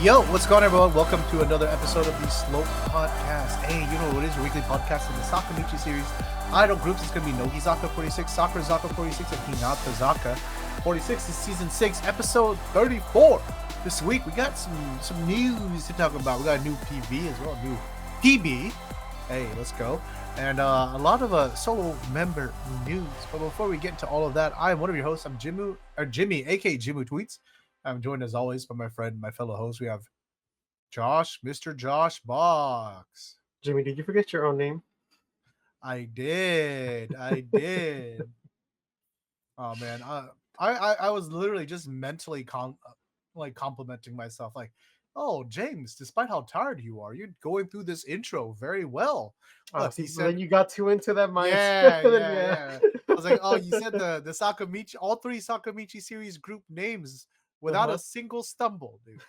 Yo, what's going on, everyone? Welcome to another episode of the Slope Podcast. Hey, you know what it is? Your weekly podcast in the Sakurazaka series. Idol groups. It's going to be Nogizaka 46, Sakurazaka 46, and Hinatazaka 46. This is season 6, episode 34. This week, we got some news to talk about. We got a new PV as well, new PB. Hey, let's go. And a lot of solo member news. But before we get into all of that, I am one of your hosts. I'm Jimmy, aka Jimu Tweets. I'm joined as always by my friend, my fellow host. We have Josh, Mr. Josh Box. Jimmy, did you forget your own name? I did. Oh man, I was literally just mentally complimenting myself, like, oh James, despite how tired you are, you're going through this intro very well. Look, he said, then you got too into that yeah, mindset. yeah. I was like, oh, you said the Sakamichi, all three Sakamichi series group names without a single stumble, dude.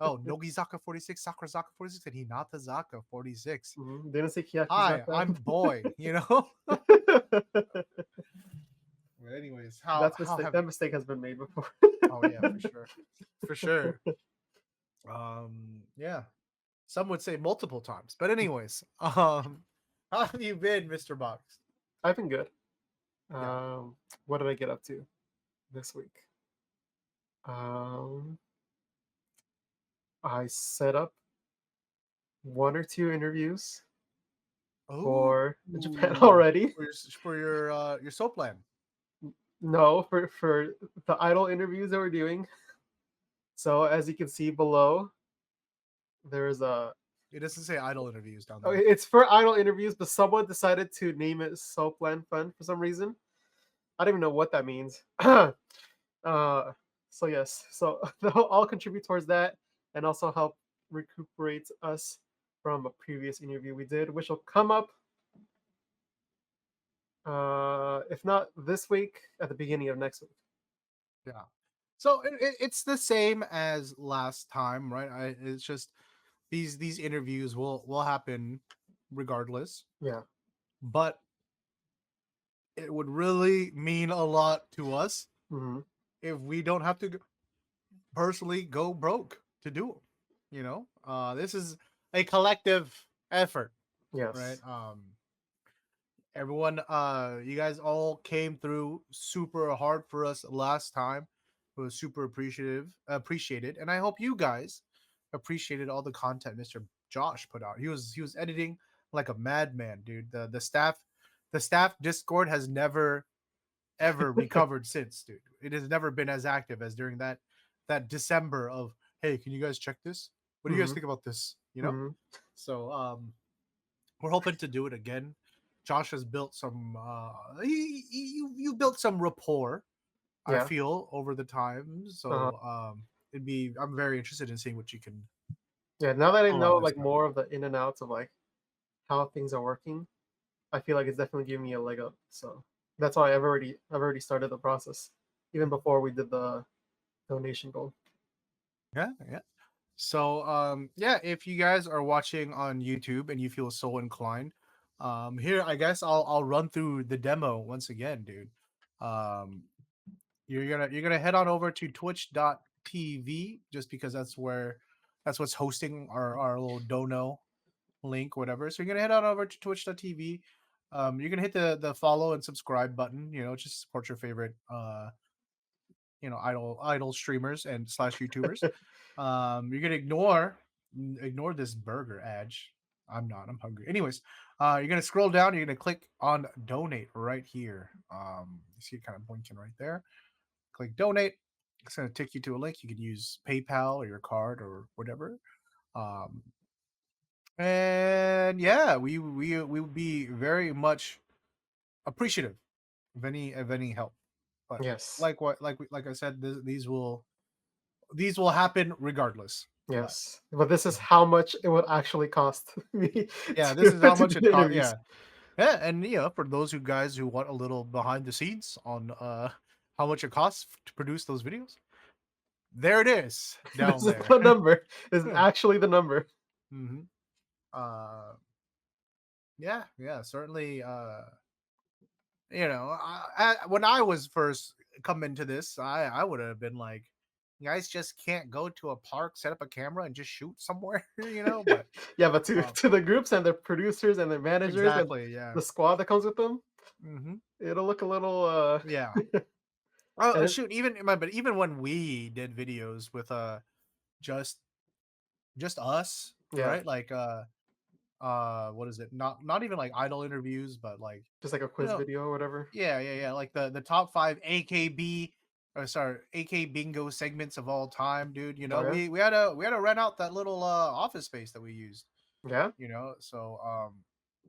Oh, Nogizaka 46, Sakurazaka 46, and Hinatazaka 46. Didn't say Kiyakizaka. Hi, I'm boy, you know? Well, anyways, that mistake has been made before. Oh yeah, for sure. Yeah, some would say multiple times, but anyways, how have you been, Mr. Box? I've been good. Yeah. What did I get up to this week? I set up 1 or 2 interviews for Japan already. For your soap plan. No, for the idol interviews that we're doing. So as you can see below, there's a. It doesn't say idol interviews down there. It's for idol interviews, but someone decided to name it Soapland Fun for some reason. I don't even know what that means. So yes, so they'll all contribute towards that and also help recuperate us from a previous interview we did, which will come up, if not this week, at the beginning of next week. Yeah. So it's the same as last time, right? It's just these interviews will happen regardless. Yeah. But it would really mean a lot to us if we don't have to personally go broke to do them. You know, this is a collective effort. Yes. Right. Everyone, you guys all came through super hard for us last time. It was super appreciated, and I hope you guys appreciated all the content Mr. Josh put out. He was editing like a madman, dude. The staff Discord has never ever recovered since, dude. It has never been as active as during that December of, hey, can you guys check this? What do you guys think about this? You know? So we're hoping to do it again. Josh has built some you built some rapport, I feel, over the time. So I'm very interested in seeing what you can. Yeah, now that I know like more of the in and outs of like how things are working, I feel like it's definitely giving me a leg up. So that's why I've already started the process even before we did the donation goal. Yeah. So if you guys are watching on YouTube and you feel so inclined, here I guess I'll run through the demo once again, dude. You're gonna head on over to twitch.tv just because that's what's hosting our little dono link, whatever. So you're gonna head on over to twitch.tv. You're gonna hit the follow and subscribe button, just support your favorite idol streamers and / YouTubers. You're gonna ignore this burger ad. I'm hungry. Anyways, you're gonna scroll down, you're gonna click on donate right here. You see it kind of blinking right there. Click donate. It's gonna take you to a link. You can use PayPal or your card or whatever. And yeah, we would be very much appreciative of any help. But yes, like I said, these will happen regardless. Yes, but this is how much it would actually cost me. Yeah, this is how much it costs. Yeah, and for those guys who want a little behind the scenes on how much it costs to produce those videos, there it is down this there. Is the number. This is actually the number. Mm-hmm. Yeah, certainly. When I was first coming to this, I would have been like, you guys just can't go to a park, set up a camera, and just shoot somewhere, you know? But Yeah, but to um, to the groups and the producers and their managers and exactly, yeah. the squad that comes with them, Hmm. it'll look a little Yeah. Oh, and shoot, but even when we did videos with just just us, yeah, right? Like what is it? Not even like idol interviews, but like just like a you quiz know, video or whatever. yeah. Like the top 5 AKB or sorry, AK bingo segments of all time, dude. You Oh know, yeah, we had to rent out that little office space that we used, yeah, you know. So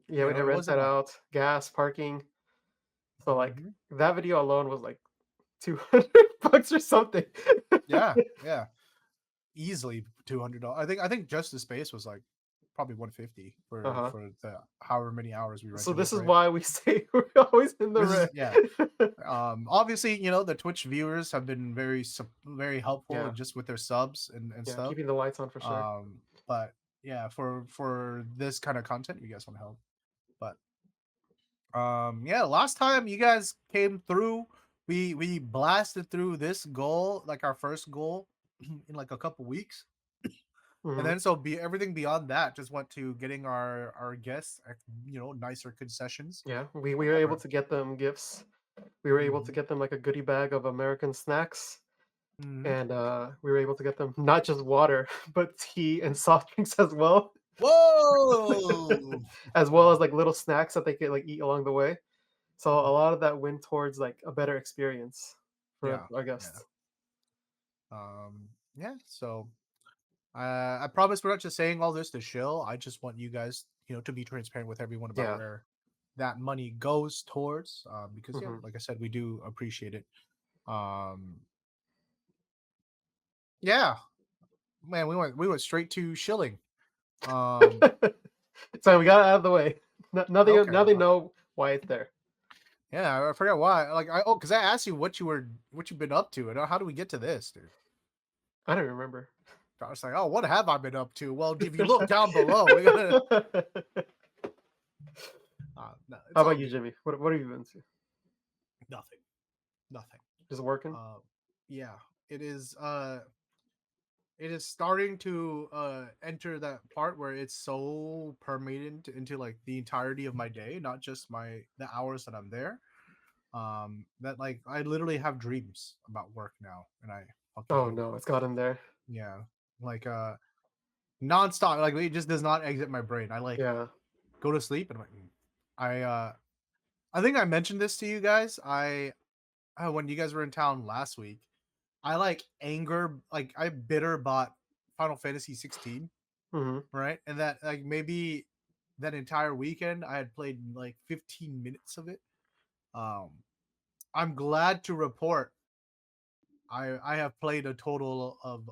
yeah. We did it rent wasn't that like out, gas, parking. So like mhm. that video alone was like 200 bucks or something. Yeah, yeah. Easily $200. I think just the space was like probably 150 Uh huh. for the however many hours we So rented it, this is right? why we say we're always in the This is red. yeah. Obviously, the Twitch viewers have been very helpful Yeah, and just with their subs and yeah. stuff. Keeping the lights on for sure. But yeah, for this kind of content, you guys want to help. But yeah, last time you guys came through, we blasted through this goal, like our first goal in like a couple weeks. And Hmm. then so be everything beyond that just went to getting our guests, nicer concessions. Yeah, we were able Or to get them gifts. We were able to mhm, get them like a goodie bag of American snacks, mhm. and we were able to get them not just water, but tea and soft drinks as well, Whoa! as well as like little snacks that they could like eat along the way. So a lot of that went towards like a better experience for Yeah, our yeah. guests. Yeah, so I promise we're not just saying all this to shill. I just want you guys, to be transparent with everyone about Yeah. where that money goes towards. Because yeah, Hmm. like I said, we do appreciate it. Um, yeah, man, we went straight to shilling. Um, So we got it out of the way. okay. Now they know why it's there. Yeah, I forgot why. Like because I asked you what you've been up to, and how do we get to this, dude? I don't remember. I was like, oh, what have I been up to? Well, if you look down below, we're gonna. No, How it's all about you, good. Jimmy? What have you been to? Nothing, nothing. Just working? Uh, yeah, it is. It is starting to enter that part where it's so permeated into like the entirety of my day, not just the hours that I'm there. That like I literally have dreams about work now, and I fucking Oh hate it. no, it's got in there. Yeah, like nonstop. Like it just does not exit my brain. I like Yeah. go to sleep and I'm like, I think I mentioned this to you guys. When you guys were in town last week, I bitter bought Final Fantasy 16, Hmm. right? And that like maybe that entire weekend I had played like 15 minutes of it. Um I'm glad to report I have played a total of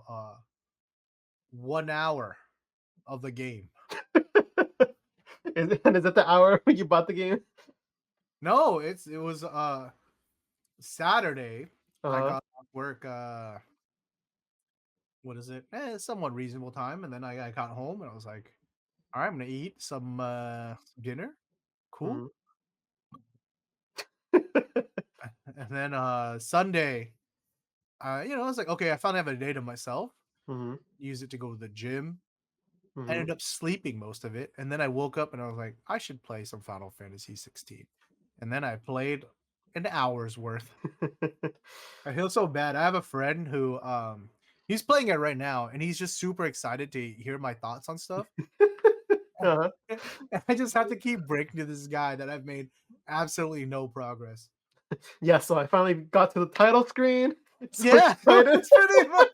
1 hour of the game. Is it the hour when you bought the game? No, it was Saturday. I Uh-huh. got off work what is it? Somewhat reasonable time, and then I got home and I was like, all right, I'm gonna eat some dinner. Cool. Hmm. And then Sunday, I was like, okay, I finally have a day to myself. Hmm. Use it to go to the gym. I Hmm. ended up sleeping most of it, and then I woke up and I was like, I should play some Final Fantasy 16. And then I played an hour's worth. I feel so bad. I have a friend who he's playing it right now, and he's just super excited to hear my thoughts on stuff. Uh-huh. I just have to keep breaking to this guy that I've made absolutely no progress. Yeah, so I finally got to the title screen. So Yeah, excited. it's pretty much.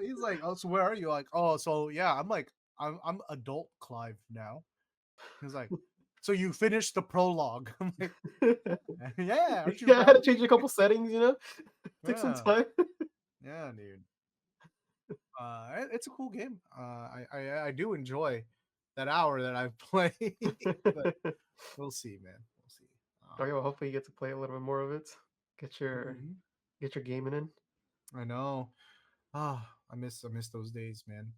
He's like, "Oh, so where are you?" Like, "Oh, so yeah." I'm like, "I'm adult Clive now." He's like, "So you finished the prologue?" I'm like, "Yeah, aren't you Yeah, I had proud to of me?" change a couple settings. Took some Yeah, time. yeah, dude. It's a cool game. I do enjoy that hour that I've played, but we'll see, man. We'll see. Okay, well, hopefully you get to play a little bit more of it. Get your Mhm. get your gaming in. I know. I miss those days, man.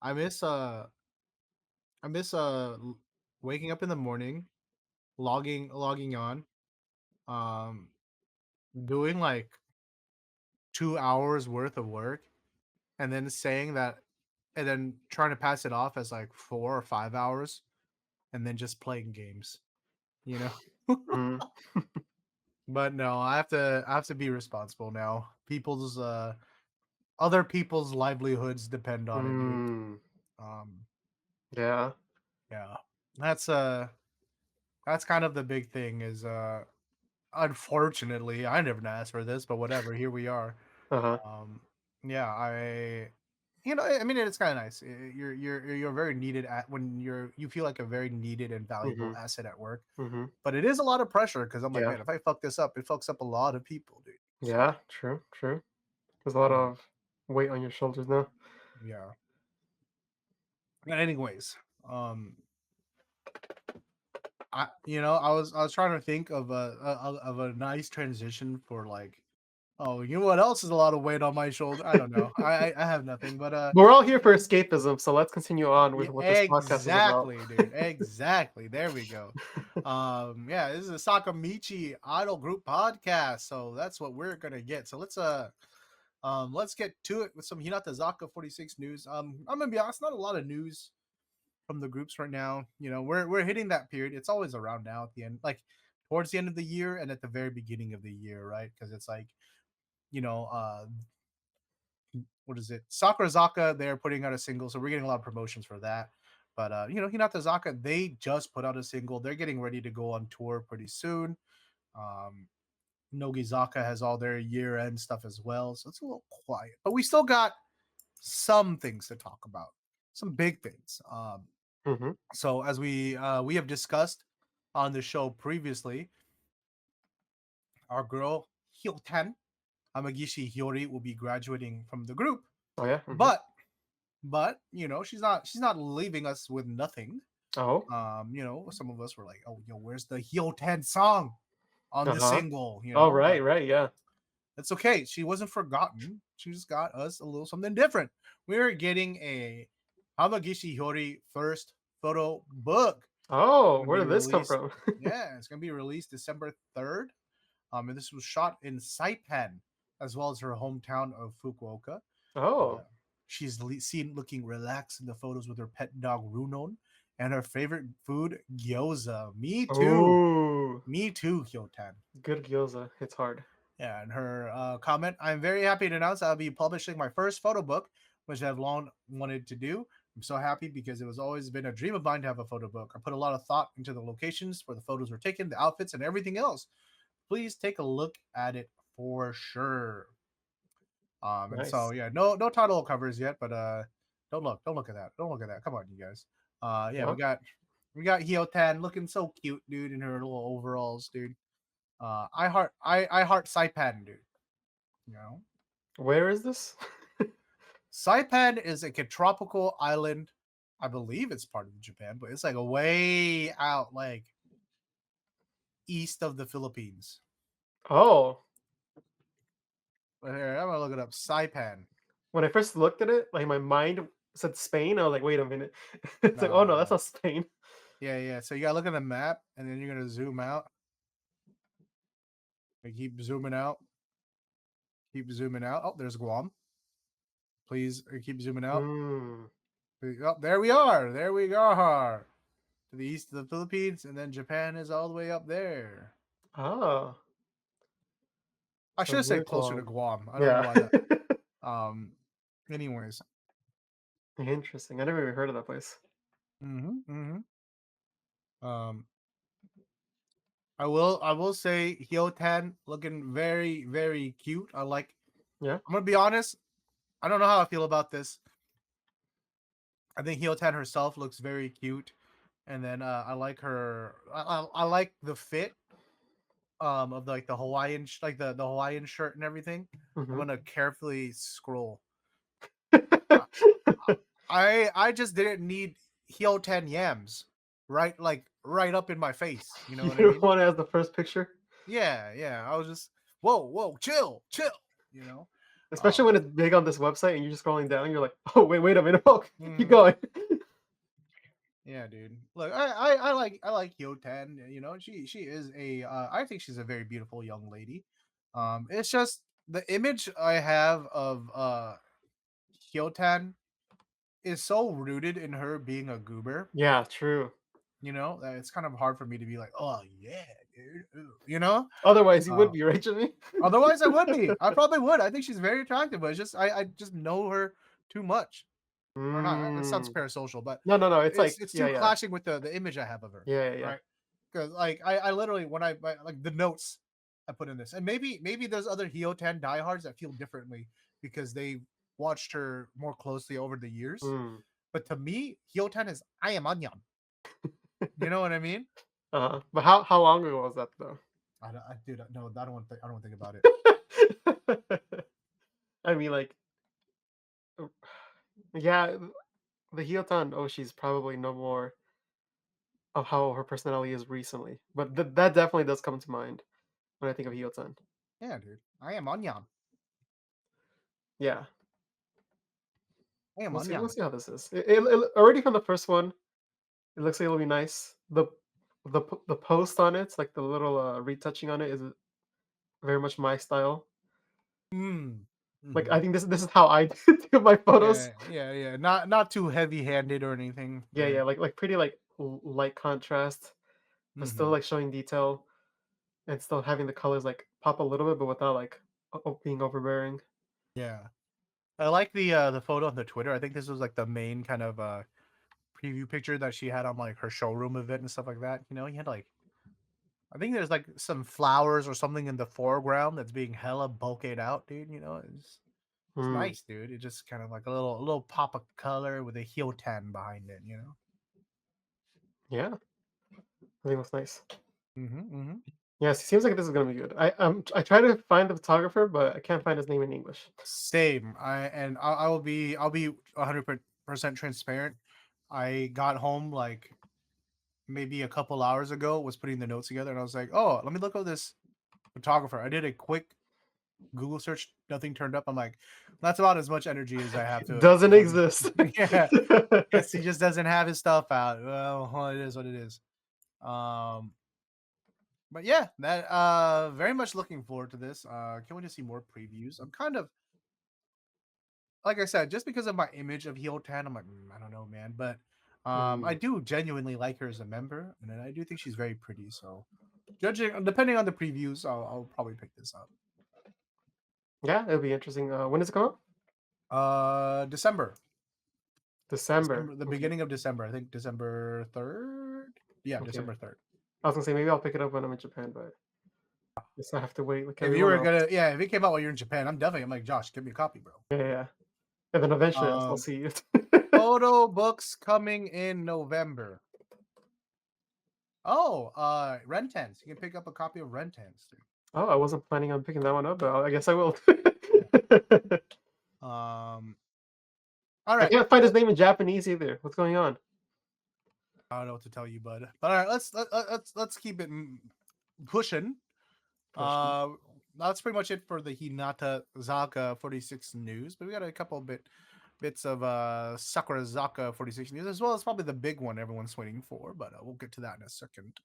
I miss waking up in the morning, logging on, um, doing like 2 hours worth of work, and then saying that, and then trying to pass it off as like 4 or 5 hours, and then just playing games, you know. Mm. But no, I have to be responsible now. People's other people's livelihoods depend on it, dude. Mm. Um, Yeah. yeah, that's that's kind of the big thing. Is unfortunately, I never asked for this, but whatever. Here we are. Uh-huh. Um, yeah, I mean, it's kind of nice. You're very needed at when you feel like a very needed and valuable Mhm. asset at work. Mhm. But it is a lot of pressure because I'm like, Yeah. man, if I fuck this up, it fucks up a lot of people, dude. So Yeah. True. True. There's a lot mm, of weight on your shoulders now. yeah. And anyways, um, I was trying to think of a nice transition for like, oh, you know what else is a lot of weight on my shoulder? I don't know. I have nothing, but But we're all here for escapism, so let's continue on yeah, with what this podcast is about. exactly, dude. Exactly. There we go. Yeah, this is a Sakamichi Idol Group podcast, so that's what we're gonna get. So let's get to it with some Hinata Zaka 46 news. I'm gonna be honest, not a lot of news from the groups right now. We're hitting that period. It's always around now at the end, like towards the end of the year and at the very beginning of the year, right? Because it's like, you know, what is it? Sakurazaka, they're putting out a single, so we're getting a lot of promotions for that. But Hinata Zaka, they just put out a single. They're getting ready to go on tour pretty soon. Um, Nogizaka has all their year-end stuff as well, so it's a little quiet. But we still got some things to talk about, some big things. Mhm. So as we have discussed on the show previously, our girl Hyoten Hamagishi Hiyori will be graduating from the group, Oh yeah. Mhm. but she's not leaving us with nothing. Oh. Some of us were like, oh, where's the Hyoten song on the Uh-huh. single? Oh But right, right, yeah. it's okay. She wasn't forgotten. She just got us a little something different. We're getting a Hamagishi Hiyori first photo book. It's Oh, gonna where be did this come released. from? Yeah, it's gonna be released December 3rd. And this was shot in Saipan, as well as her hometown of Fukuoka. Uh, Oh. she's seen looking relaxed in the photos with her pet dog Runon and her favorite food gyoza. Me too. Oh. Me too, Hyotan. Good gyoza. It's hard. Yeah, and her comment, I'm very happy to announce I'll be publishing my first photo book, which I've long wanted to do. I'm so happy because it was always been a dream of mine to have a photo book. I put a lot of thought into the locations where the photos were taken, the outfits, and everything else. Please take a look at it for sure. And so Nice. yeah, no title covers yet, but don't look at that. Don't look at that. Come on, you guys. Yeah, we What? got we got Hyotan looking so cute, dude, in her little overalls, dude. I heart Saipan, dude. You know, Where is this? Saipan is like a tropical island. I believe it's part of Japan, but it's like way out, like east of the Philippines. Oh. But here, I'm gonna look it up. Saipan. When I first looked at it, like my mind said Spain. I was like, wait a minute. It's like, oh No, no, that's no. not Spain. Yeah, yeah. So you gotta look at the map, and then you're gonna zoom out. And keep zooming out. Keep zooming out. Oh, there's Guam. Please keep zooming out. Hmm. Oh, there we are. There we are. To the east of the Philippines, and then Japan is all the way up there. Ah. I So should have said near closer to Guam. Guam. I don't know Yeah. why that. Um. Anyways. Interesting. I never even heard of that place. Mm-hmm. Um. I will say Hyotan looking very very cute. I like. Yeah. I'm gonna be honest. I don't know how I feel about this. I think Hyotan herself looks very cute, and then I like her. I like the fit of like the Hawaiian like the Hawaiian shirt and everything. I'm Hmm. gonna carefully scroll. I I just didn't need Hyoten yams right up in my face. You know You what I don't mean? want to have the first picture, Yeah, yeah. I was just whoa, chill, chill. You know. especially Um. when it's big on this website and you're just scrolling down. You're like, oh wait a minute. Oh, keep Mhm. going. Yeah, dude. Look, I like Hyoten. She is a I think she's a very beautiful young lady. It's just the image I have of Hyotan is so rooted in her being a goober. Yeah, true. You know, that it's kind of hard for me to be like, oh yeah, dude. Ooh," you know. Otherwise, you would Uh, be right, Jimmy. Otherwise, I would be. I probably would. I think she's very attractive, but it's just I just know her too much, or not. That sounds Mm. parasocial, but No, no, no. It's like, it's yeah, too yeah, clashing with the image I have of her, yeah, yeah, yeah. right? Because like I literally when like the notes I put in this, and maybe there's other Hyotan diehards that feel differently because they watched her more closely over the years. Mm. But to me, Hyotan is I am Anyan. You know what I mean? But how long ago was that though? Dude, no, I don't want to think about it. I mean, like, yeah, the Hyotan Oshi's probably no more of how her personality is recently, but that definitely does come to mind when I think of Hyotan. Yeah, dude, I am Anyan. Yeah, I am we'll see. We'll Anyan. see how this is. Already from the first one, it looks like it'll be nice. The post on it, like the little retouching on it, is very much my style. Mm. Like I Hmm. think this is how I do my photos. Yeah. Not too heavy-handed or anything. Yeah, Right. yeah, like pretty like light contrast, but still Hmm. like showing detail and still having the colors like pop a little bit, but without like being overbearing. Yeah. I like the photo on the Twitter. I think this was like the main kind of preview picture that she had on like her showroom event and stuff like that. You know, he had like I think there's like some flowers or something in the foreground that's being hella bokeh out, dude. You know, it's Hmm. nice, dude. It's just kind of like a little pop of color with a heel tan behind it. You know. Yeah, I think that's nice. Mm-hmm. Yes, it seems like this is gonna be good. I try to find the photographer, but I can't find his name in English. Same. I'll be 100% transparent. I got home like maybe a couple hours ago, was putting the notes together, and I was like, oh, let me look up this photographer. I did a quick Google search, nothing turned up. I'm like, that's about as much energy as I have to Doesn't put. exist. Yeah, guess he just doesn't have his stuff out. Well, it is what it is. Um, but yeah, that very much looking forward to this. Can't wait to see more previews. I'm kind of like I said, just because of my image of Heel Tan, I'm like, I don't know, man. But I Mm. do genuinely like her as a member, and then I do think she's very pretty. So, judging depending on the previews, I'll probably pick this up. Yeah, it'll be interesting. When does it come out? December, December. the Okay. beginning of December. I think December 3rd. Yeah, Okay. December 3rd. I was gonna say maybe I'll pick it up when I'm in Japan, but guess I have to wait like If you everyone were else. gonna, yeah, if it came out while you're in Japan, I'm like, Josh, give me a copy, bro. Yeah, yeah, yeah. And then eventually I'll Um, see it. photo books coming in November. Oh, Rentens. You can pick up a copy of Rentens. Oh, I wasn't planning on picking that one up, but I guess I will. Um, all I right. can't find his name in Japanese either. What's going on? I don't know what to tell you, bud. But all right, let's keep it pushing. Pushing. Uh, that's pretty much it for the Hinata Zaka 46 news. But we got a couple bits of Sakurazaka 46 news, as well as probably the big one everyone's waiting for. But we'll get to that in a second.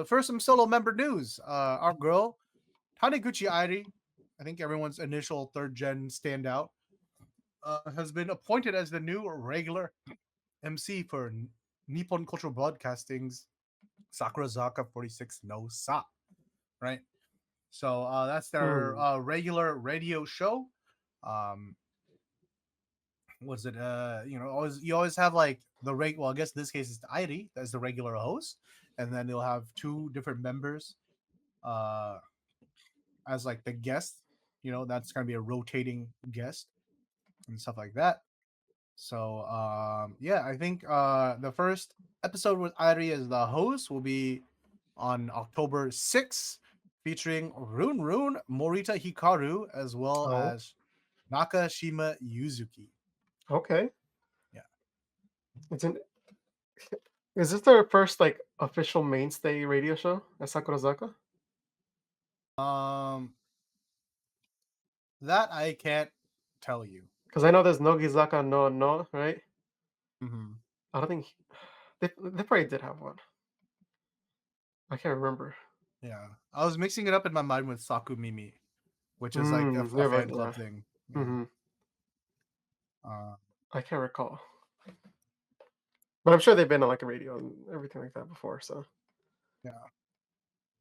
First, some solo member news. Our girl Taniguchi Airi, I think everyone's initial third gen standout, has been appointed as the new regular MC for Nippon Cultural Broadcasting's Sakurazaka 46 no Sa, right? So that's their Hmm. regular radio show. Um, was it always you always have like well, I guess in this case it's Airi as the regular host, and then you'll have two different members uh as like the guest. That's gonna be a rotating guest and stuff like that. So yeah, I think the first episode with Airi as the host will be on October 6th, featuring Run Morita Hikaru as well Oh, as Nakashima Yuzuki. okay. Yeah. It's an. Is this their first like official mainstay radio show at Sakurazaka? Um that I can't tell you. Because I know there's Nogizaka no no, right? Hmm. I don't think they probably did have one. I can't remember. Yeah. I was mixing it up in my mind with Saku Mimi, which is like a Yeah, fan but club yeah. thing. Yeah. Hmm. Uh, I can't recall, but I'm sure they've been on like a radio and everything like that before. So yeah.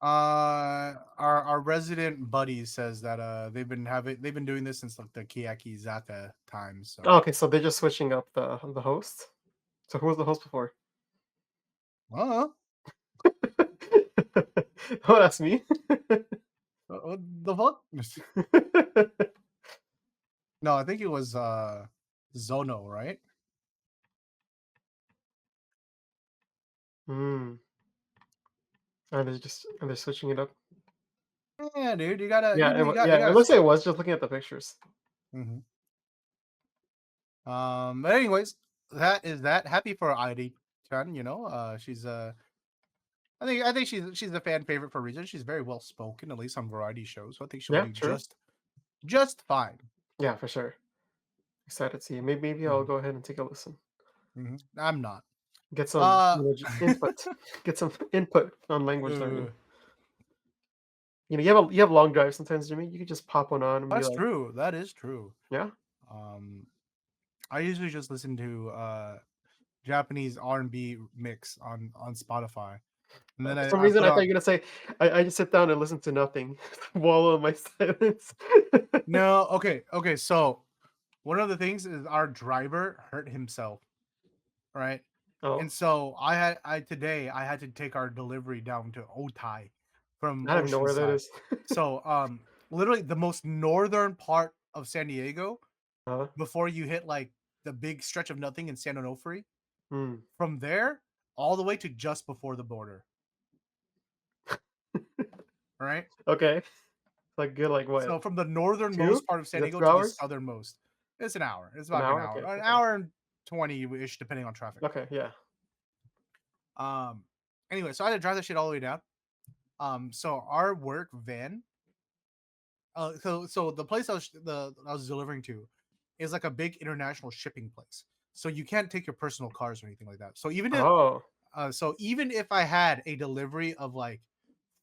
Our resident buddy says that they've been doing this since like the Kiyaki Zaka times. oh, So okay, so they're just switching up the host. So who was the host before? uh, Oh, that's me. what the fuck? No, I think it was Zono, right? Hmm. And they're switching it up. Yeah, dude, you gotta Yeah, you yeah. It gotta looks like switch. it was just looking at the pictures. Hmm. But anyways, that is that. Happy for Airi Chan, you know. She's I think she's a fan favorite for a reason. She's very well spoken, at least on variety shows. So I think she'll Yeah, do true. just fine. Yeah, for sure. Excited to see. Maybe I'll Mhm, go ahead and take a listen. I'm not. Get some, Uh, input. Get some input on language learning. uh, You have long drives sometimes, Jimmy. You could just pop one on and be that's like, true. That is true. yeah. Um, I usually just listen to Japanese R&B mix on Spotify, and then For some I reason, put I thought on. you were gonna say, I just sit down and listen to nothing, wallow in my silence. No, okay. So one of the things is our driver hurt himself, right? Oh, And so I had to take our delivery down to Otai from I don't even know where that Oceanside. is. So literally the most northern part of San Diego uh, before you hit like the big stretch of nothing in San Onofre. hmm. From there all the way to just before the border, right? Okay, like good, like what? So from the 2? northernmost part of Is San that Diego 2 to the hours? southernmost, it's an hour. It's An about hour? Okay, an okay. hour and 20 ish, depending on traffic. Okay, yeah. Um, anyway, so I had to drive that shit all the way down. So our work van, so the place I was delivering to is like a big international shipping place. So you can't take your personal cars or anything like that. Oh, So even if I had a delivery of like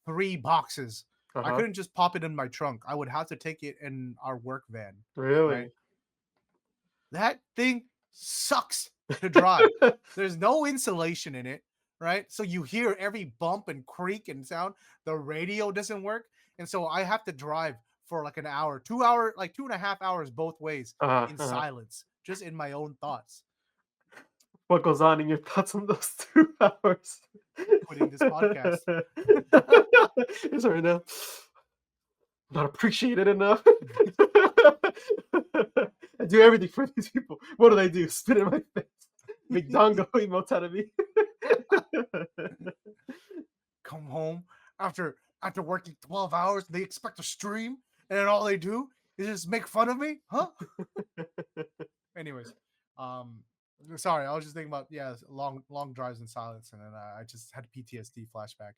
3 boxes, I uh-huh. couldn't just pop it in my trunk. I would have to take it in our work van, right? Really? That thing sucks to drive. There's no insulation in it, right? So you hear every bump and creak and sound. The radio doesn't work. And so I have to drive for like an hour, 2 hour, like 2.5 hours both ways Uh-huh, in uh-huh. silence, just in my own thoughts, What goes on in your thoughts on those 2 hours? quitting this podcast. It's right now. Not appreciated enough. I do everything for these people. What do they do? Spit in my face. Make dongo emotes out of me. Come home after working 12 hours, they expect to stream, and then all they do is just make fun of me, huh? Anyways, um, sorry, I was just thinking about long drives in silence, and then I just had PTSD flashback.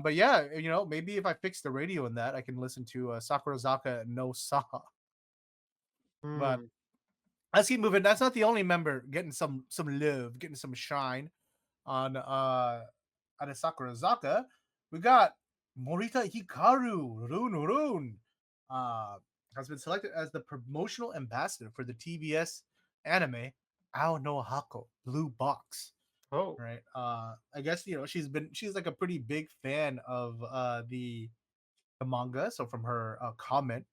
But yeah, you know, maybe if I fix the radio in that, I can listen to Sakurazaka no Sa. But Hmm. let's keep moving. That's not the only member getting some love, getting some shine on at a Sakurazaka. We got Morita Hikaru, Run, has been selected as the promotional ambassador for the TBS anime Ao no Hako Blue Box. Oh. Right. I guess you know she's like a pretty big fan of the manga. So from her comment,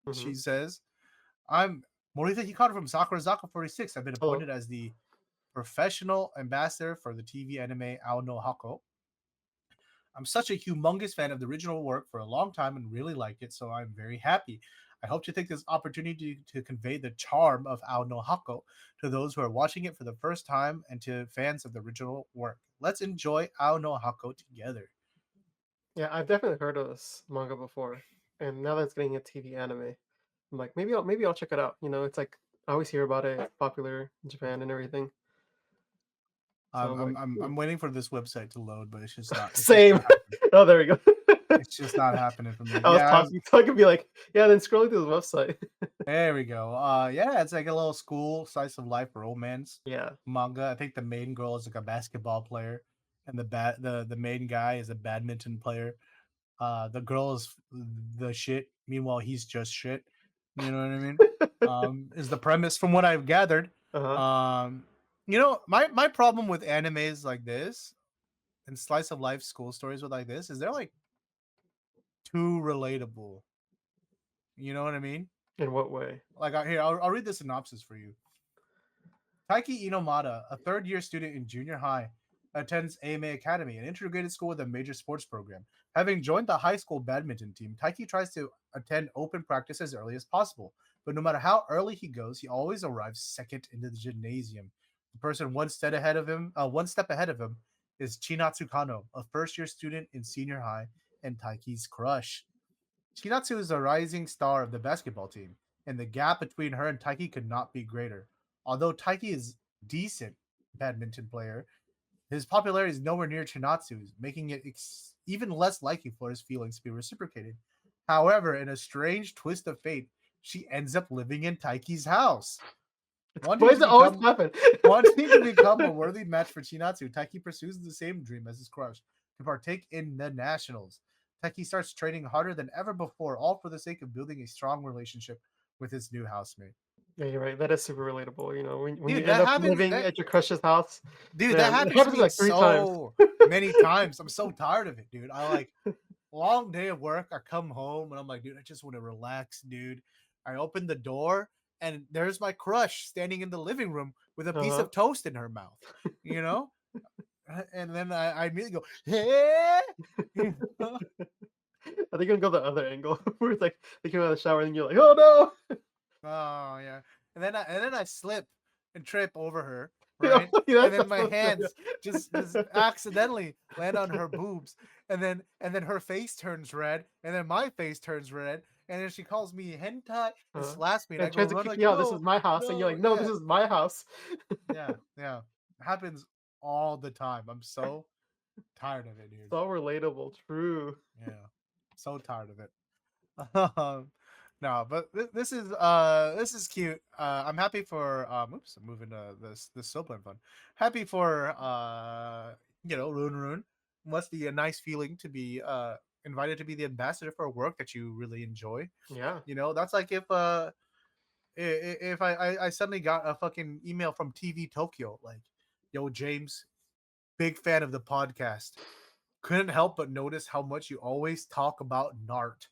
Mhm. she says, "I'm Morita Hikaru from Sakurazaka 46. I've been Hello. appointed as the professional ambassador for the TV anime Ao no Hako. I'm such a humongous fan of the original work for a long time and really like it, so I'm very happy. I hope to take this opportunity to convey the charm of Ao no Hako to those who are watching it for the first time and to fans of the original work. Let's enjoy Ao no Hako together." Yeah, I've definitely heard of this manga before, and now that it's getting a TV anime, I'm like, maybe I'll check it out. It's like I always hear about it. It's popular in Japan and everything. So I'm like, I'm waiting for this website to load, but it's just same. not happening. Oh, there we go. It's just not happening for me. I was talking, so I could be like, yeah, then scrolling through the website. There we go. Yeah, it's like a little school slice of life romance Yeah. manga. I think the main girl is like a basketball player, and the main guy is a badminton player. The girl is the shit. Meanwhile, he's just shit. You know what I mean? Is the premise from what I've gathered. Uh-huh. Um, my problem with animes like this and slice of life school stories with like this is they're like too relatable. You know what I mean? In what way? Like here, I'll read the synopsis for you. Taiki Inomata, a third-year student in junior high, attends AMA Academy, an integrated school with a major sports program. Having joined the high school badminton team, Taiki tries to attend open practice as early as possible. But no matter how early he goes, he always arrives second into the gymnasium. The person one step ahead of him, is Chinatsu Kano, a first-year student in senior high and Taiki's crush. Chinatsu is a rising star of the basketball team, and the gap between her and Taiki could not be greater. Although Taiki is decent badminton player, his popularity is nowhere near Chinatsu's, making it even less likely for his feelings to be reciprocated. However, in a strange twist of fate, she ends up living in Taiki's house. Why does it always happen? Wanting to become a worthy match for Chinatsu, Taiki pursues the same dream as his crush, to partake in the nationals. Taiki starts training harder than ever before, all for the sake of building a strong relationship with his new housemate. Yeah, you're right. That is super relatable. When Dude, you end that up happens. living at your crush's house, Dude, that man, it happens to happens me like 3 times. so many times. I'm so tired of it, dude. I like long day of work. I come home and I'm like, dude, I just want to relax, dude. I open the door and there's my crush standing in the living room with a piece Uh-huh. of toast in her mouth, you know? And then I immediately go, hey, oh I think I'm gonna go the other angle where it's like they came out of the shower and you're like, oh no. yeah. And then I slip and trip over her, Yeah, right? And that's then my so true. hands just accidentally land on her boobs, and then her face turns red, and then my face turns red, and then she calls me hentai and Uh, slaps me, and I and go tries to run kick like you out. This is no, my house, and you're no, like, no, yeah, this is my house. yeah. It happens all the time. I'm so tired of it, dude. So relatable. True. Yeah, so tired of it. No, but this is cute. I'm happy for oops, I'm moving to this soapline fun. Happy for Rune Rune. Must be a nice feeling to be invited to be the ambassador for a work that you really enjoy. Yeah. That's like if I suddenly got a fucking email from TV Tokyo like, yo James, big fan of the podcast. Couldn't help but notice how much you always talk about Nart.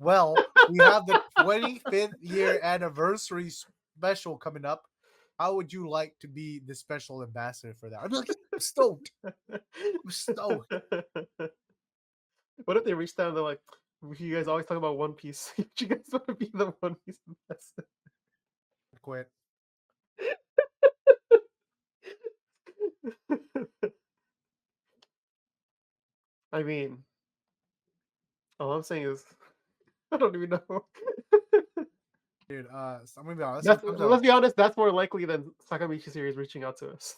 Well, we have the 25th year anniversary special coming up. How would you like to be the special ambassador for that? I'm like, I'm stoked. I'm stoked. What if they reached out and they're like, you guys always talk about One Piece. You guys want to be the One Piece ambassador? Quit. I mean, all I'm saying is, I don't even know. Dude, I'm gonna be honest. That's Sometimes let's be honest. That's more likely than Sakamichi series reaching out to us.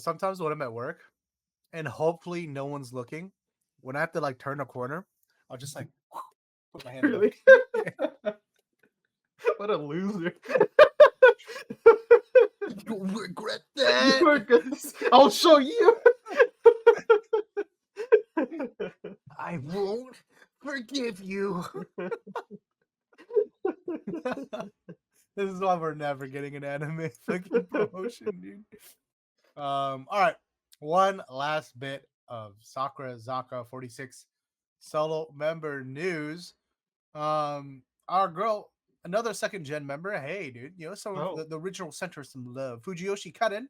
sometimes when I'm at work and hopefully no one's looking, when I have to like turn a corner, I'll just like put my hands up. Really? What a loser! You'll regret You that. are good. I'll show you. I won't forgive you. This is why we're never getting an anime fucking promotion, dude. All right. One last bit of Sakurazaka 46 solo member news. Our girl, another second gen member. Hey, dude, some of Oh, the original center some love. Fujiyoshi Karin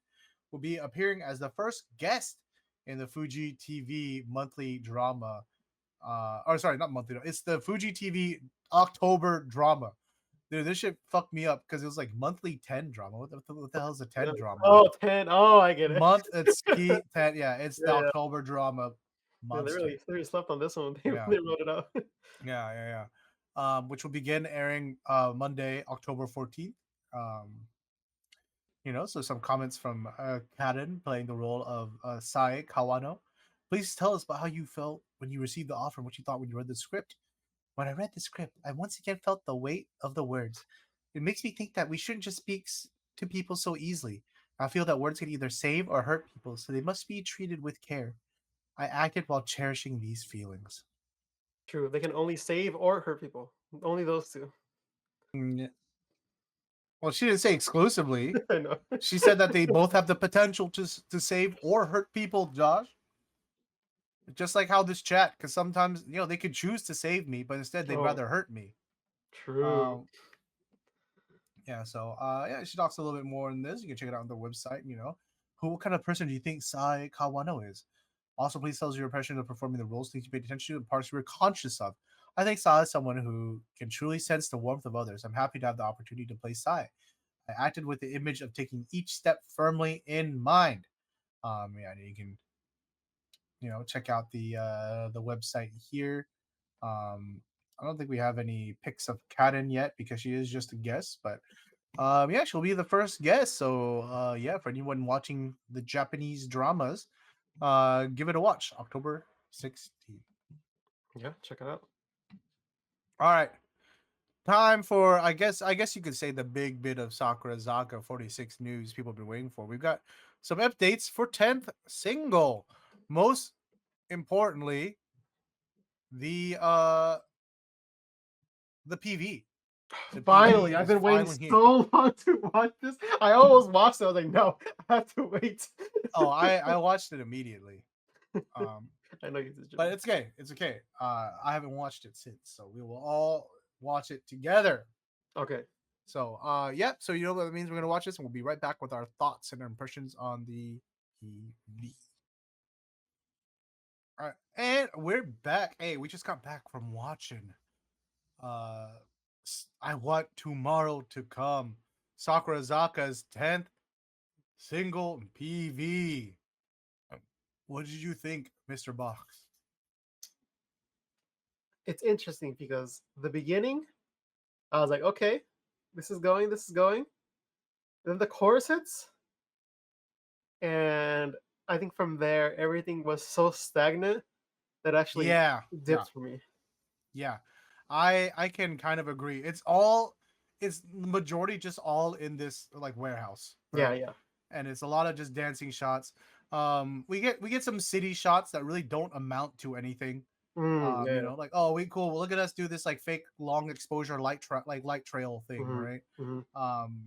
will be appearing as the first guest in the Fuji TV monthly drama. Or sorry, not monthly. It's the Fuji TV October drama. Dude, this shit fucked me up because it was like monthly 10 drama. What the hell is a 10 drama? oh, 10. Oh, I get it. It's key 10. Yeah, it's the Yeah, yeah. October drama Yeah, monster. they really slept on this one. They Yeah, they wrote it out. yeah. Which will begin airing Monday, October 14th. Um, so some comments from Karen playing the role of Sae Kawano. Please tell us about how you felt when you received the offer and what you thought when you read the script. When I read the script, I once again felt the weight of the words. It makes me think that we shouldn't just speak to people so easily. I feel that words can either save or hurt people, so they must be treated with care. I acted while cherishing these feelings. True. They can only save or hurt people. Only those two. Mm, well, she didn't say exclusively. I know. She said that they both have the potential to save or hurt people, Josh. Just like how this chat, because sometimes they could choose to save me, but instead they'd Oh, rather hurt me. true. Um, yeah. So yeah, she talks a little bit more in this. You can check it out on the website. What kind of person do you think Sai Kawano is? Also, please tell us your impression of performing the roles, things you paid attention to, and parts you were conscious of. I think Sai is someone who can truly sense the warmth of others. I'm happy to have the opportunity to play Sai. I acted with the image of taking each step firmly in mind. Yeah, you can check out the website here. I don't think we have any pics of Karin yet because she is just a guest, but yeah, she'll be the first guest. So yeah, for anyone watching the Japanese dramas, give it a watch. October 16th. Yeah, check it out. All right. Time for I guess you could say the big bit of Sakurazaka 46 news people have been waiting for. We've got some updates for 10th single. Most importantly, the uh the PV. The Finally, PV I've is been waiting finally here. so long to watch this. I almost watched it. I was like, no, I have to wait. Oh, I watched it immediately. Um I know you did, but Jimmy. it's okay. It's okay. I haven't watched it since, so we will all watch it together. Okay. So yeah, so you know what that means. We're gonna watch this and we'll be right back with our thoughts and our impressions on the PV. All right, and we're back. Hey, we just got back from watching uh I Want Tomorrow to Come, Sakurazaka's 10th single PV. What did you think, Mr. Box? It's interesting because the beginning, I was like, okay, this is going. Then the chorus hits, and I think from there everything was so stagnant that actually Yeah, yeah, dipped for me. yeah. I can kind of agree. It's majority just all in this like warehouse, Yeah, right? yeah. And it's a lot of just dancing shots. We get some city shots that really don't amount to anything. Yeah, yeah. Like, oh, we cool. Well, look at us do this like fake long exposure light trail thing, Hmm. right? Hmm.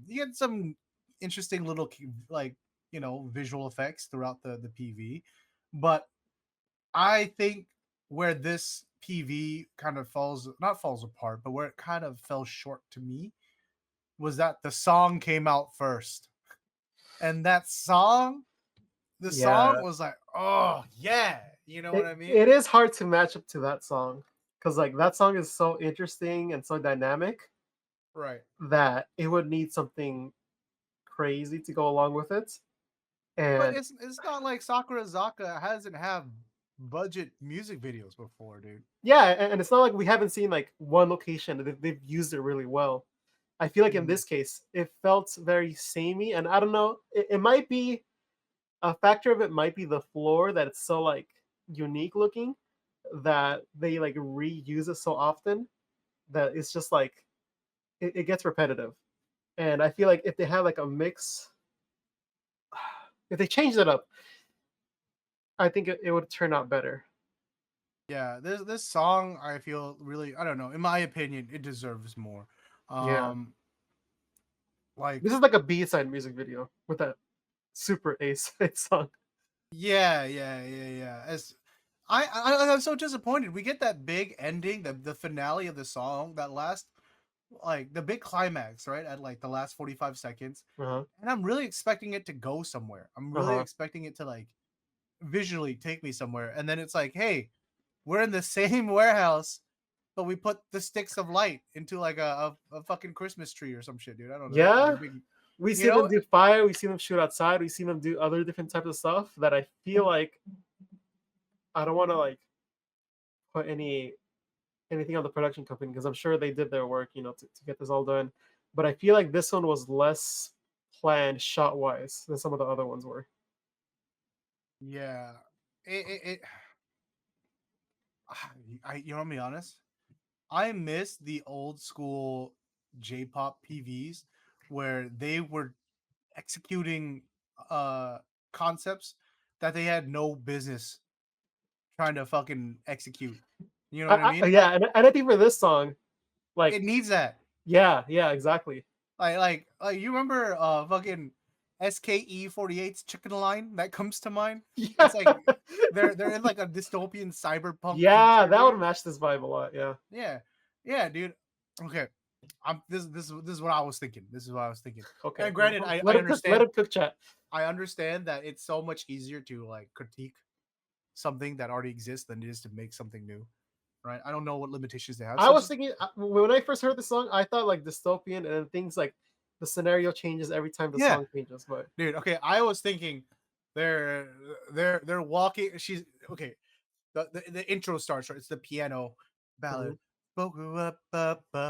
You get some interesting little like visual effects throughout the PV, but I think where this PV kind of falls apart, but where it kind of fell short to me was that the song came out first, and the song Yeah. was like, oh yeah, you know what It I mean? it is hard to match up to that song because like that song is so interesting and so dynamic Right. that it would need something crazy to go along with it. But And it's not like Sakurazaka hasn't had budget music videos before, dude. yeah, and it's not like we haven't seen like one location that they've used it really well. I feel like in Mhm. this case, it felt very samey, and I don't know. It might be a factor of it. Might be the floor that it's so like unique looking that they like reuse it so often that it's just like it gets repetitive. And I feel like if they had like a mix, if they changed it up, I think it would turn out better. Yeah, this song I feel really I don't know. In my opinion, it deserves more. Yeah, Um, like this is like a B side music video with that super A side song. yeah. As I'm so disappointed. We get that big ending, the finale of the song, that last like the big climax, right? At like the last 45 seconds. Uh huh. And I'm really expecting it to go somewhere. I'm Uh really huh. expecting it to like visually take me somewhere. And then it's like, hey, we're in the same warehouse, but we put the sticks of light into like a fucking Christmas tree or some shit, dude. I don't know. Like a Yeah, big, we you see them know? do fire. We see them shoot outside. We see them do other different types of stuff that I feel like I don't want to like put anything on the production company because I'm sure they did their work, to get this all done. But I feel like this one was less planned shot wise than some of the other ones were. Yeah. It I'm gonna be honest. I miss the old school J-pop PVs where they were executing uh concepts that they had no business trying to fucking execute. You know what I mean? Yeah, and I think for this song, like, It needs that. yeah, exactly. Like you remember fucking SKE 48's chicken line that comes to mind? Yeah, It's like they're in like a dystopian cyberpunk yeah, future, that would dude. match this vibe a lot. Yeah. Yeah. Yeah, dude. Okay. This is what I was thinking. This is what I was thinking. Okay. And granted, Let I him cook. Let understand him cook, chat. I understand that it's so much easier to like critique something that already exists than it is to make something new. Right? I don't know what limitations they have. I So was just thinking when I first heard the song, I thought like dystopian, and then things like the scenario changes every time the yeah, song changes. But dude. Okay, I was thinking they're they're walking. She's okay. The intro starts right. It's the piano ballad. mhm.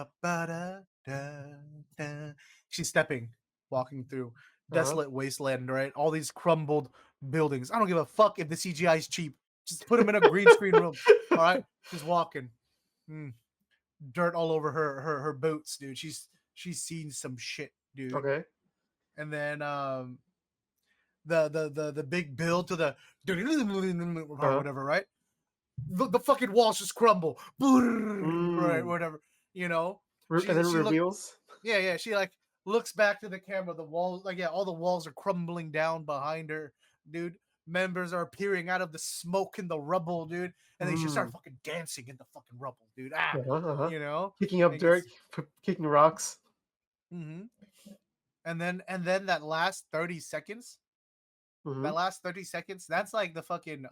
She's stepping, walking through uh-huh. desolate wasteland. Right, all these crumbled buildings. I don't give a fuck if the CGI is cheap. Just put them in a green screen room. All right, just walking. Mm, dirt all over her boots, dude. She's seen some shit, dude. Okay. And then the big build to the or Uh-huh. whatever, right? The fucking walls just crumble, right? Mm. Whatever, you know. And then She look, reveals. yeah. She like looks back to the camera. The walls, like yeah, all the walls are crumbling down behind her, dude. Members are appearing out of the smoke and the rubble, dude, and they should start Mm. fucking dancing in the fucking rubble, dude. Ah, Uh-huh. you know, Kicking up it dirt, gets. kicking rocks. Mm-hmm. And then that last 30 seconds, Hmm. that's like the fucking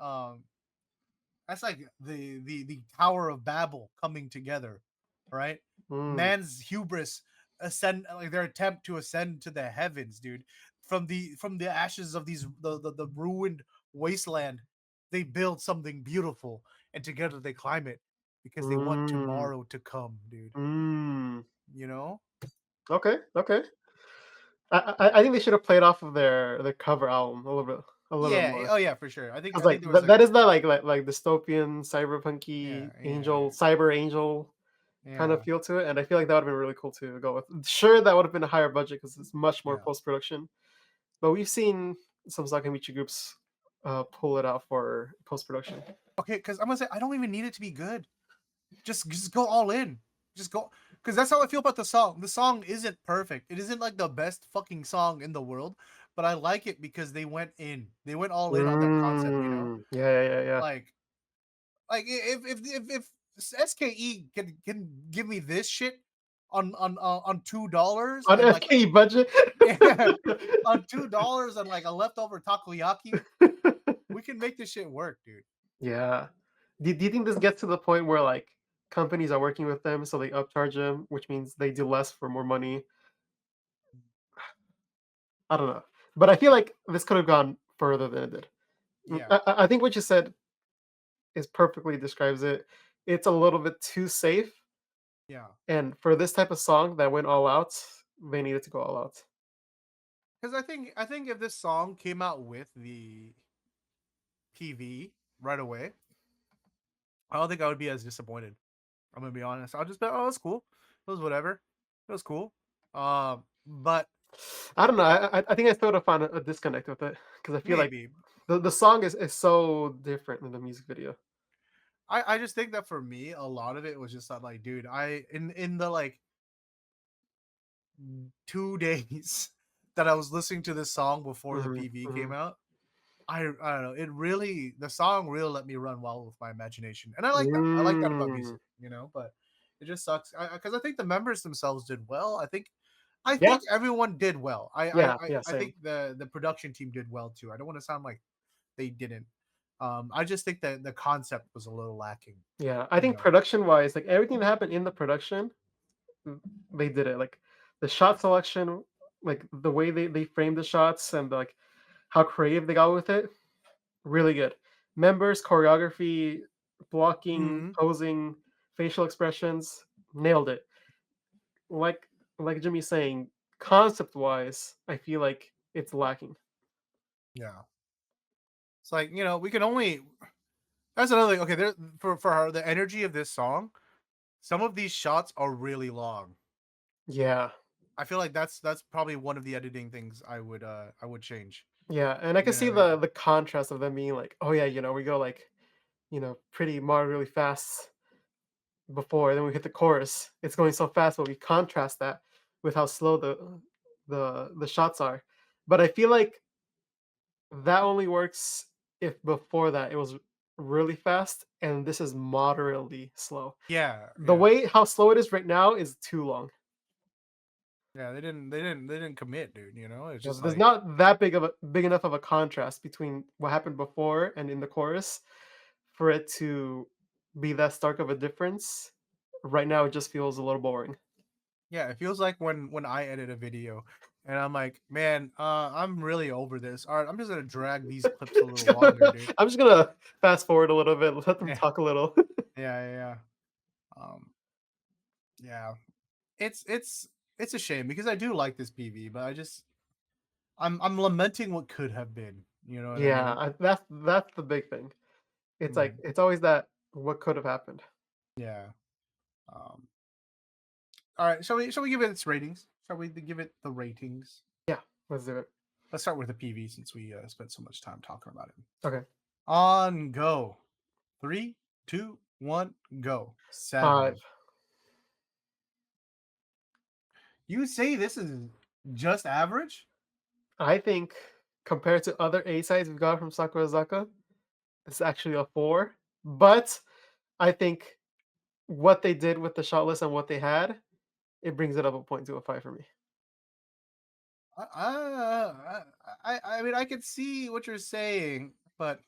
that's like the Tower of Babel coming together, right? Mm. Man's hubris ascend, like their attempt to ascend to the heavens, dude. From the ashes of the ruined wasteland, they build something beautiful, and together they climb it because they want Mm. tomorrow to come, dude. Mm. You know? Okay. Okay. I think they should have played off of their cover album a little bit Yeah. more. Oh yeah, for sure. Cause I think like there was a that is that like dystopian yeah, cyberpunky yeah, cyber angel kind of yeah, feel to it, and I feel like that would have been really cool to go with. Sure, that would have been a higher budget because it's much more yeah. post production, but we've seen some Sakamichi groups pull it out for post production. Okay, because I'm gonna say I don't even need it to be good. Just go all in. Just go, because that's how I feel about the song. The song isn't perfect. It isn't like the best fucking song in the world, but I like it because they went in. They went all in on their concept. You know, Mm, yeah. like if SKE can give me this shit on $2 On and like FKE budget. yeah, on $2 and like a leftover takoyaki, we can make this shit work, dude. Yeah. Do you think this gets to the point where like companies are working with them so they upcharge them, which means they do less for more money? I don't know, but I feel like this could have gone further than it did. Yeah, I think what you said is perfectly describes it. It's a little bit too safe, yeah. and for this type of song that went all out, they needed to go all out. Because I think if this song came out with the PV right away, I don't think I would be as disappointed. I'm gonna be honest. I'll just be, oh, it's cool. It was whatever. It was cool. But I don't know. I think I still would have found a disconnect with it because I feel like maybe the song is so different than the music video. I just think that for me, a lot of it was just that, like, dude, in the like 2 days that I was listening to this song before the Hmm. PV Hmm. came out, I don't know. The song really let me run wild with my imagination, and I like that. I like that about Mm. music, But it just sucks because I think the members themselves did well. I Yeah, think everyone did well. yeah, I same. think the production team did well too. I don't want to sound like they didn't. I just think that the concept was a little lacking. Yeah, I You think know. production wise, like everything that happened in the production, mm, they did it. Like the shot selection, like the way they framed the shots and like how creative they got with it, really good. Members, choreography, blocking, Hmm. posing, facial expressions, nailed it. Like like Jimmy's saying, concept wise, I feel like it's lacking. Yeah. It's like we can only. That's another thing. Okay, there the energy of this song. Some of these shots are really long. Yeah. I feel like that's probably one of the editing things I would change. Yeah, and I can You know see what I mean? the contrast of them being like, "Oh, yeah, we go, like, pretty moderately fast before. Then we hit the chorus. It's going so fast, but we contrast that with how slow the shots are. But I feel like that only works if before that it was really fast and this is moderately slow. Yeah, The yeah, way how slow it is right now is too long. yeah. They didn't commit, dude. You know, it's Yeah, just there's like not that big enough of a contrast between what happened before and in the chorus for it to be that stark of a difference. Right now, it just feels a little boring. yeah, it feels like when I edit a video and I'm like, man, I'm really over this. All right, I'm just gonna drag these clips a little longer, dude. I'm just gonna fast forward a little bit, let them Yeah, talk a little. yeah, yeah. Yeah. Um, yeah. It's a shame because I do like this PV, but I'm lamenting what could have been. You know what I Yeah, mean? that's the big thing. It's like Mhm. it's always that what could have happened. Yeah. Um, all right. Shall we give it its ratings? Shall we give it the ratings? Yeah, let's do it. Let's start with the PV since we spent so much time talking about it. Okay. On go. Three, two, one, go. 5. 7. You say this is just average? I think compared to other A sides we've got from Sakurazaka, it's actually a 4. But I think what they did with the shot list and what they had, it brings it up a point to a 5 for me. I mean, I could see what you're saying, but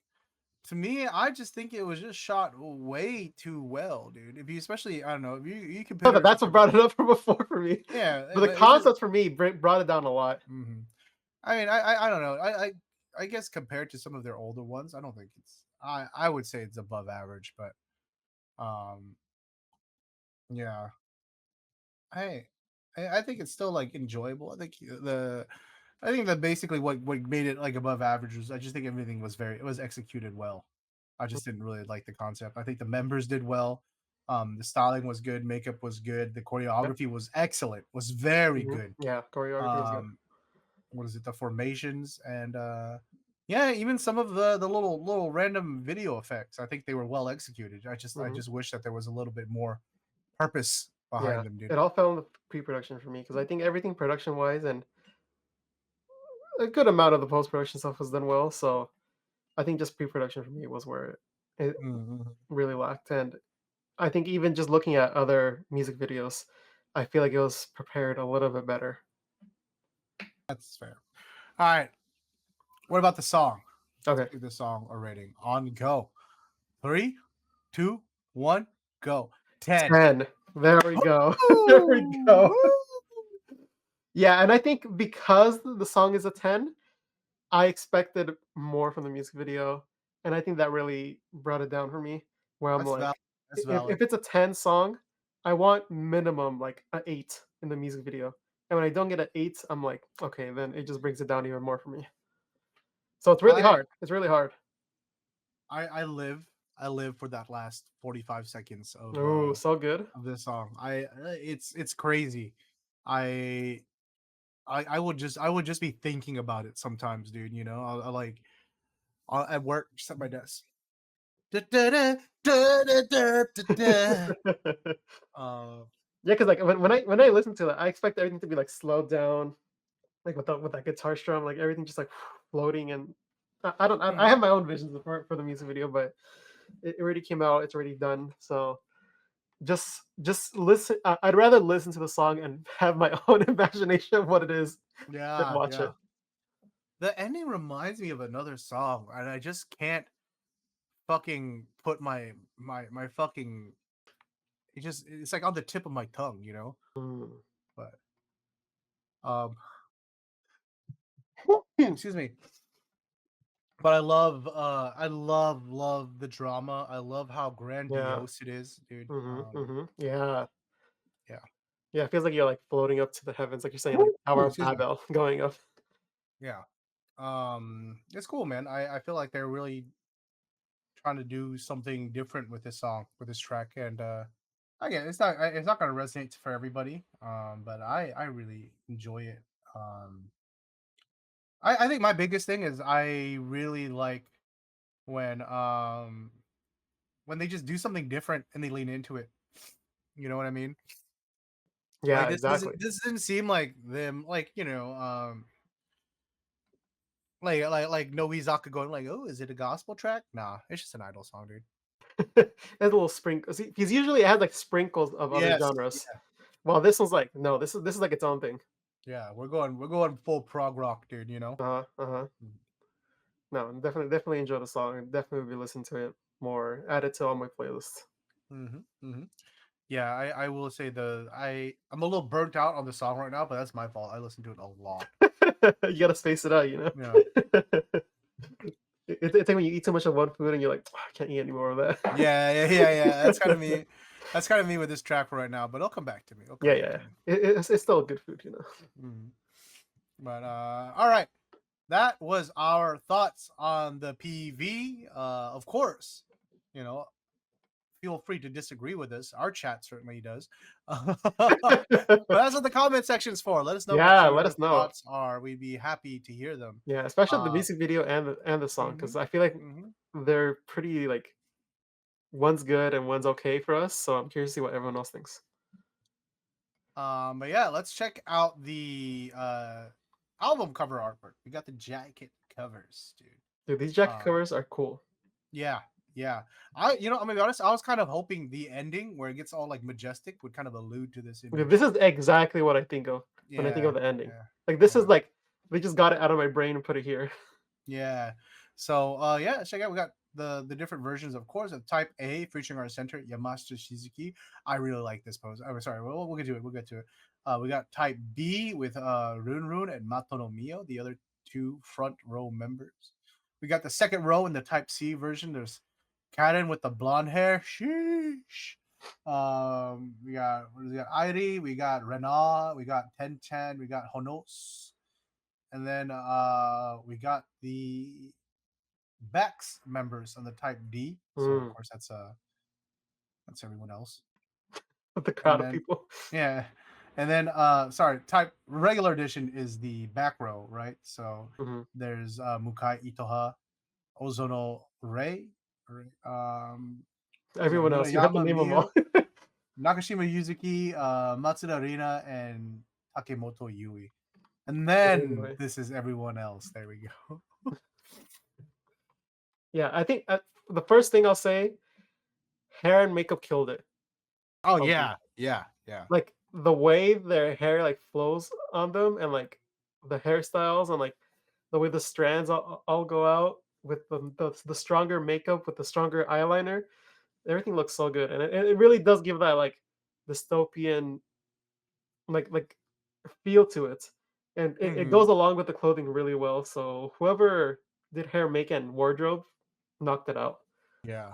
to me, I just think it was just shot way too well, dude. If you, especially, I don't know, if you No, compare, that's what brought it up from before for me. yeah, But the but it's just, concept for me brought it down a lot. mhm. I mean, I don't know, I guess compared to some of their older ones, I don't think it's, I would say it's above average, but um, yeah, I I think it's still like enjoyable. I think that basically what made it like above average was I just think everything was it was executed well. I just didn't really like the concept. I think the members did well. The styling was good, makeup was good, the Yep. choreography was excellent, was very Mhm. good. Yeah, choreography was good. Um, what is it? The formations and yeah, even some of the little random video effects. I think they were well executed. I Mhm. just wish that there was a little bit more purpose Yeah, behind them, dude. it all fell in the pre-production for me because I think everything production-wise and a good amount of the post-production stuff was done well. So I think just pre-production for me was where it Mhm. really lacked. And I think even just looking at other music videos, I feel like it was prepared a little bit better. That's fair. All right. What about the song? Let's Okay, give the song a rating. On go. Three, two, one, go. 10. 10. There we go. There we Woo! go. Woo! Yeah, and I think because the song is a 10, I expected more from the music video, and I think that really brought it down for me, where I'm That's valid. like, That's if valid. it's a 10 song, I want minimum like a 8 in the music video. And when I don't get an 8, I'm like, okay, then it just brings it down even more for me. So it's really I hard. It's really hard. I live for that last 45 seconds Oh, so good. of this song. It's crazy. I I would just be thinking about it sometimes, dude, you know. I like at work just at my desk. Da, da, da, da, da, da, da, da. Uh, Yeah, because like when I listen to it, I expect everything to be like slowed down, like with that guitar strum, like everything just like floating and I don't I mhm. have my own visions for the music video, but it already came out, it's already done. So just listen. I'd rather listen to the song and have my own imagination of what it is than Yeah, watch yeah. it. The ending reminds me of another song, and I just can't fucking put my fucking. It's like on the tip of my tongue, you know. Mm. But um, excuse me. But I love the drama. I love how Yeah. grandiose it is, dude. Yeah. Yeah. Yeah. It feels like you're like floating up to the heavens, like you're saying, like Ooh, Tower of excuse me. Babel going up. Yeah. It's cool, man. I feel like they're really trying to do something different with this song, with this track, and again, it's not gonna resonate for everybody. But I really enjoy it. Um, I think my biggest thing is I really like when when they just do something different and they lean into it. You know what I mean? Yeah, Like exactly. this didn't seem like them, like, like Nobizaka going like, oh, is it a gospel track? Nah, it's just an idol song, dude. There's a little sprinkle. See, because usually it has like sprinkles of other Yes, genres. yeah, Well, this one's like no, this is like its own thing. yeah. We're going full prog rock, dude. You know. Uh-huh. No, definitely enjoy the song and definitely will be listening to it more. Add it to all my playlists. Mm-hmm, mm-hmm. Yeah, I will say I'm a little burnt out on the song right now, but that's my fault. I listen to it a lot. You gotta space it out, you know. Yeah, It's like when you eat too much of one food and you're like, "Oh, I can't eat any more of that." yeah. That's kind of me. That's kind of me with this track right now, but it'll come back to me. It'll come Yeah, back yeah. to me. It's still a good food, you know. Mhm. But all right, that was our thoughts on the PV. Of course, you know, feel free to disagree with us. Our chat certainly does. But that's what the comment section's for. Let us know what Yeah, let your us know. thoughts are. We'd be happy to hear them. Yeah, especially the Uh, music video and the song, mhm, because I feel like mhm. they're pretty like one's good and one's okay for us. So I'm curious to see what everyone else thinks. But yeah, let's check out the album cover artwork. We got the jacket covers, dude. Dude, these jacket Uh, covers are cool. yeah, yeah. I'm gonna be honest. I was kind of hoping the ending, where it gets all like majestic, would kind of allude to this Okay, image. this is exactly what I think of when I think of Yeah, the ending. yeah, Like this is yeah. like they just got it out of my brain and put it here. Yeah. So yeah, check out, we got the different versions, of course, of Type A featuring our center Yamashita Shizuki. I really like this pose. I'm sorry, we'll get to it. We'll get to it. We got Type B with Run Run and Mato no Mio, the other two front row members. We got the second row in the Type C version. There's Karin with the blonde hair. Sheesh. We got Airi, we got Rena, we got Ten, we got Honos, and then we got the Bex members on the Type D. So of Mm, course that's everyone else. with the And crowd of then people. yeah. And then sorry, Type regular edition is the back row, right? So Mhm. there's Mukai Itoha, Ozono Rei, was that Everyone else, you have to Murayama name them all. Miyu, Nakashima Yuzuki, Matsuda Rina, and Takemoto Yui. And then Anyway. this is everyone else. There we go. Yeah, I think the first thing I'll say, hair and makeup killed it. Oh Of them. yeah, yeah, yeah. Like the way their hair like flows on them and like the hairstyles and like the way the strands all go out with the stronger makeup with the stronger eyeliner. Everything looks so good, and it really does give that like dystopian like feel to it, and it Hmm. goes along with the clothing really well. So whoever did hair, make, and wardrobe knocked it out. Yeah.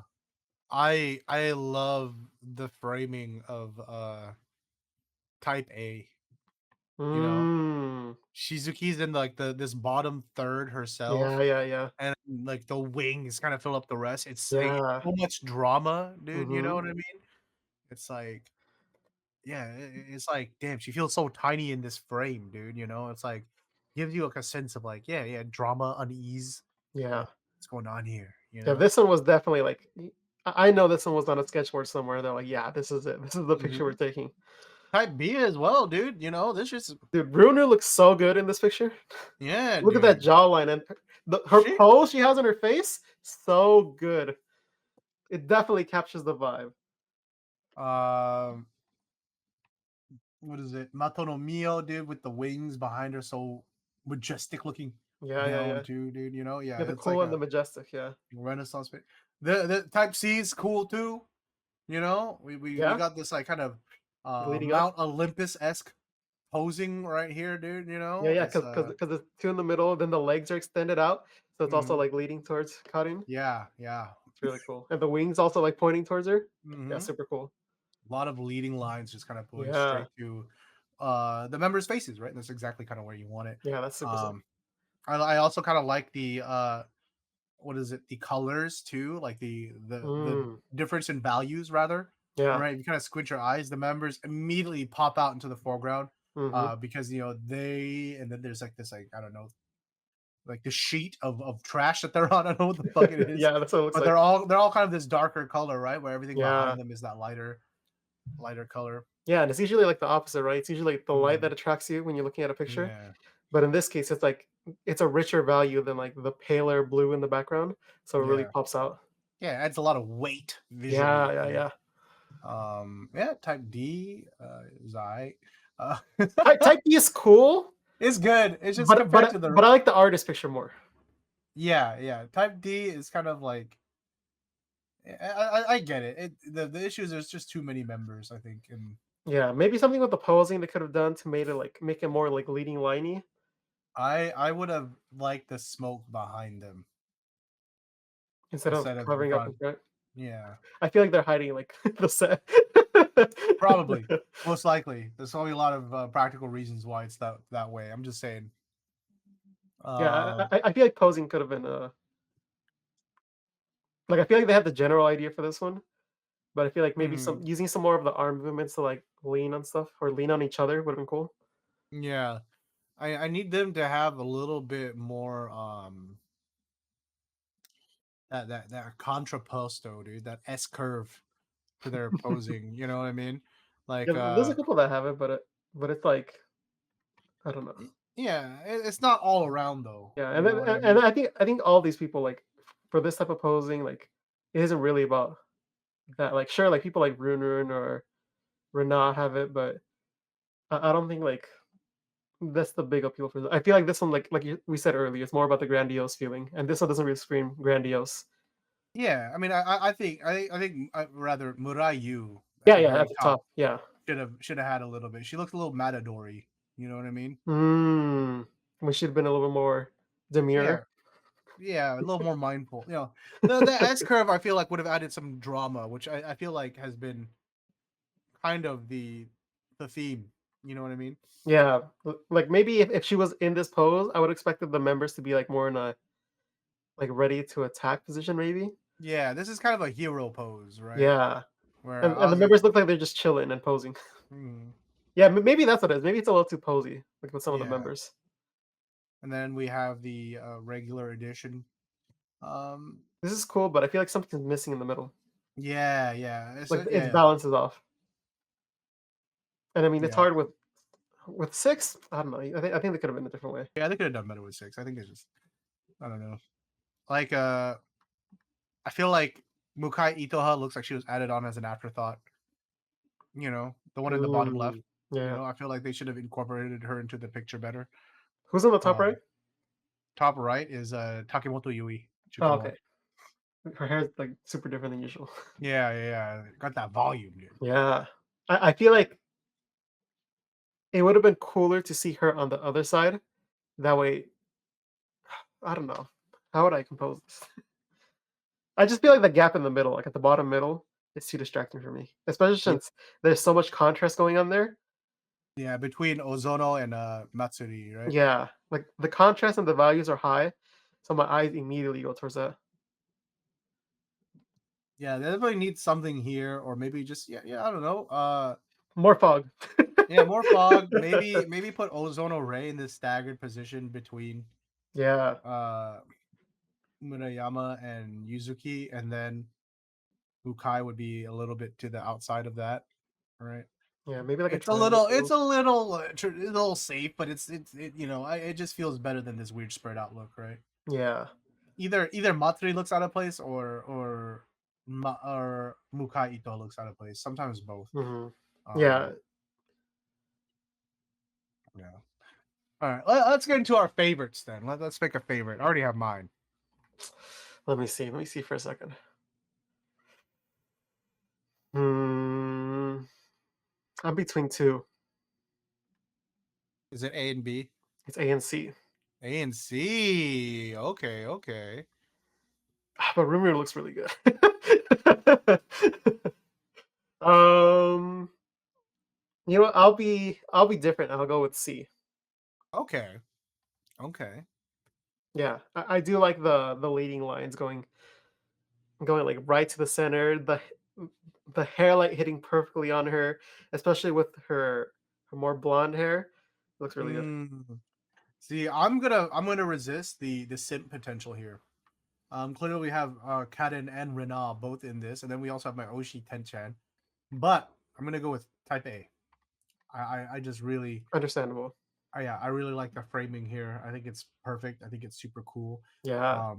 I love the framing of Type A, you know. Mm, Shizuki's in like this bottom third herself, yeah, and like the wings kind of fill up the rest. It's like yeah. so much drama, dude, you know Mhm. what I mean? It's like, yeah, it's like, damn, she feels so tiny in this frame, dude, you know? It's like gives you like a sense of like, yeah, drama, unease, Yeah, like what's going on here, you yeah. know? This one was definitely like I know this one was on a sketch board somewhere. They're like, yeah, this is it. This is the picture we're Mhm. taking. Type B as well, dude, you know? This just Dude, Bruno looks so good in this picture. yeah, Look at that dude. jawline and her She pose she has on her face. So good. It definitely captures the vibe. um what is it? Mato no Mio, dude, with the wings behind her, so majestic looking Yeah. down too, dude. You know, yeah, Yeah, the it's like cool and the a majestic. Yeah, Renaissance. The Type C is cool too. You know, we yeah. got this like kind of Leading up. Mount Olympus esque posing right here, dude. You Yeah, know, yeah. it's Because the two in the middle, then the legs are extended out, so it's also mhm. like leading towards Karin. Yeah. It's really cool, and the wings also like pointing towards her. Yeah, Hmm. super cool. A lot of leading lines just kind of going Yeah, straight to the members' faces, right? And that's exactly kind of where you want it. yeah. That's super sick. Um, I also kind of like the what is it, the colors too, like the Mm, difference in values rather, yeah. right? If you kind of squint your eyes, the members immediately pop out into the foreground Mm-hmm. because you know they, and then there's like this, like, I don't know, like the sheet of trash that they're on. I don't know what the fuck it is, Yeah, that's what it looks but like. they're all kind of this darker color, right? Where everything Yeah. behind them is that lighter color. Yeah, and it's usually like the opposite, right? It's usually like the light that Mm, attracts you when you're looking at a picture. yeah, But in this case, it's like it's a richer value than like the paler blue in the background, so it really yeah, pops out. yeah. It adds a lot of weight Yeah, visually. yeah, You know? yeah. Yeah, Type D, Zai. Uh, Type B is cool, it's good. It's just but compared to the but I like the artist picture more. yeah, yeah. Type D is kind of like I get it. The issue is there's just too many members, I think, and Yeah, maybe something with the posing they could have done to make it more like leading liney I would have liked the smoke behind them instead of instead of in covering up in front. front. Yeah, I feel like they're hiding like the set. probably, most likely. There's probably a lot of practical reasons why it's that way. I'm just saying. Yeah, Um, I feel like posing could have been like I feel like they had the general idea for this one, but I feel like maybe hmm, some using some more of the arm movements to like lean on stuff or lean on each other would have been cool. yeah, I need them to have a little bit more that contrapposto, dude. That S curve to their posing. You know what I mean? Yeah, Like there's a couple that have it, but it's like I don't know. yeah, it's not all around though. Yeah, You know what I and mean? I think all these people like for this type of posing, like it isn't really about that. Like sure, like people like Run or Renat have it, but I don't think like that's the big appeal for this. I feel like this one, we said earlier, it's more about the grandiose feeling, and this one doesn't really scream grandiose. Yeah, I mean, I think rather Murayu at Yeah, the yeah, very at the top top, yeah. should have had a little bit. She looks a little Matador-y, you know what I mean? Mm, we should have been a little bit more Yeah, demure. yeah, a little more mindful. You know, the S curve I feel like would have added some drama, which I feel like has been kind of the theme. You know what I mean? Yeah, like maybe if she was in this pose, I would expected the members to be like more in a like ready to attack position, maybe. Yeah, this is kind of a hero pose, right? Yeah, Where and I the was like, members look like they're just chilling and posing. hmm, Yeah, maybe that's what it is. Maybe it's a little too posy, like with some of the yeah. members. And then we have the regular edition. Um, This is cool, but I feel like something's missing in the middle. yeah, yeah, Like its yeah, balance is off. And I mean, it's yeah. hard with six. I don't know. I think they could have been a different way. Yeah, they could have done better with six. I think it's just I don't know. Like I feel like Mukai Itoha looks like she was added on as an afterthought. You know, the one in the bottom left. Mm, You yeah. know, I feel like they should have incorporated her into the picture better. Who's on the top right? Um, top right is Takemoto Yui Oh, Chikawa. okay. Her hair's like super different than usual. Yeah, yeah, yeah. Got that volume, dude. Yeah. I feel like it would have been cooler to see her on the other side. That way, I don't know. How would I compose this? I just feel like the gap in the middle, like at the bottom middle, is too distracting for me. Especially Yeah, since there's so much contrast going on there. yeah, between Ozono and Matsuri, right? Yeah. Like the contrast and the values are high. So my eyes immediately go towards that. Yeah, they definitely need something here, or maybe just yeah, I don't know. More fog. Yeah, more fog. Maybe put Ozono Ray in this staggered position between Yeah. uh Murayama and Yuzuki, and then Bukai would be a little bit to the outside of that, right? Yeah, maybe like a It's triangle. a little safe, but you know, it just feels better than this weird spread out look, right? Yeah. Either Matsuri looks out of place or Mukai Ito looks out of place. Sometimes both. Mhm. Yeah. Um, yeah. All right, let's get into our favorites then. Let's pick a favorite. I already have mine. Let me see. Let me see for a second. Hmm. I'm between two. Is it A and B? It's A and C. A and C. Okay, okay. But Rumor looks really good. um, you know what? I'll be different. I'll go with C. Okay. Okay. Yeah, I do like the leading lines going like right to the center. The hairlight hitting perfectly on her, especially with her more blonde hair. Looks really good. Mm. See, I'm gonna resist the simp potential here. Clearly we have Kaden and Rena both in this, and then we also have my Oshi Tenchan. But I'm gonna go with Type A. I just really Understandable. yeah, I really like the framing here. I think it's perfect. I think it's super cool. Yeah.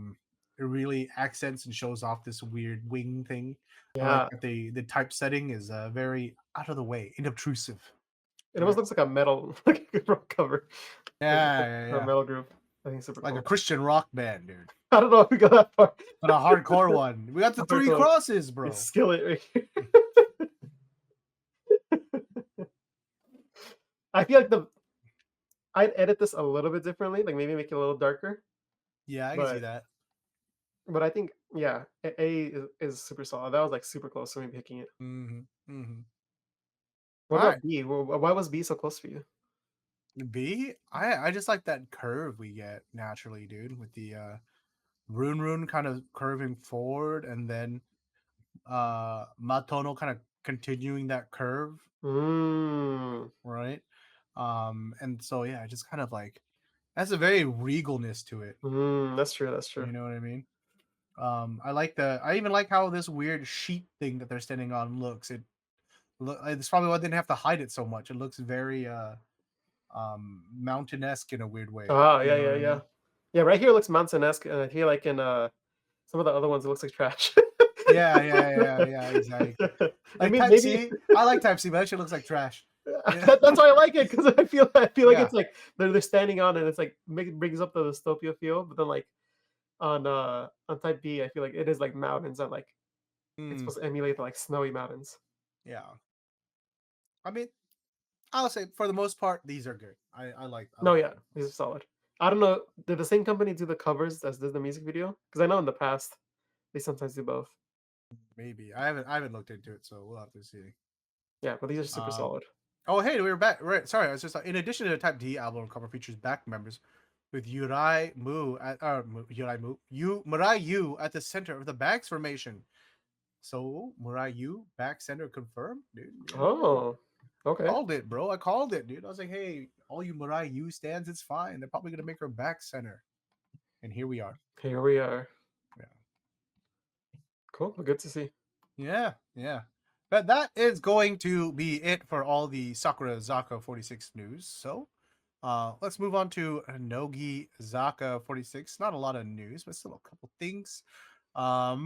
It really accents and shows off this weird wing thing. I like Yeah. that the typesetting is very out of the way, inobtrusive. It Yeah, almost looks like a metal like a front cover. Like yeah, for a yeah. metal group. I think it's super Like a cool. Christian rock band, dude. I don't know if we got that far. But a hardcore one. We got the three Hardcore. crosses, It's bro. skillet right here. I feel like I'd edit this a little bit differently, like maybe make it a little darker. Yeah, I can see But that. I think yeah, A is super solid. That was like super close to me picking it. Mm-hmm. Mm-hmm. What All right. about B? Why was B so close for you? B, I just like that curve we get naturally, dude, with the Rune kind of curving forward and then Matono kind of continuing that curve, Mm, right? And so yeah, just kind of like has a very regalness to it. that's true. That's true. You know what I mean? I even like how this weird sheet thing that they're standing on looks. It's probably why they didn't have to hide it so much. It looks very mountain-esque in a weird way. Ah, You yeah, know what yeah, I yeah. mean? Yeah, right here it looks mountain-esque, and I feel like in some of the other ones it looks like trash. Yeah, exactly. I Like mean, Type maybe C, I like Type C, but that shit looks like trash. Yeah, that's why I like it because I feel like yeah. it's like they're standing on and it's like brings up the dystopia feel, but then like on Type B, I feel like it is like mountains that like it's Mm, supposed to emulate the like snowy mountains. yeah. I mean, I'll say for the most part, these are good. I No, like yeah, them. these are solid. I don't know. Did the same company do the covers as did the music video? Because I know in the past they sometimes do both. Maybe I haven't looked into it, so we'll have to see. Yeah, but these are super Um. solid. Oh, hey, we were back. Right. Sorry, I was just in addition to the Type D album cover features back members with Murai Yu at the center of the back's formation. So Murai Yu back center confirmed, dude. Yeah. Oh, okay. Called it, bro. I called it, dude. I was like, hey, all you Murai U stands, it's fine. They're probably gonna make her back center. And here we are. Here we are. Yeah. Cool. Good to see. Yeah. But that is going to be it for all the Sakurazaka 46 news. So let's move on to Nogi Zaka 46. Not a lot of news, but still a couple things.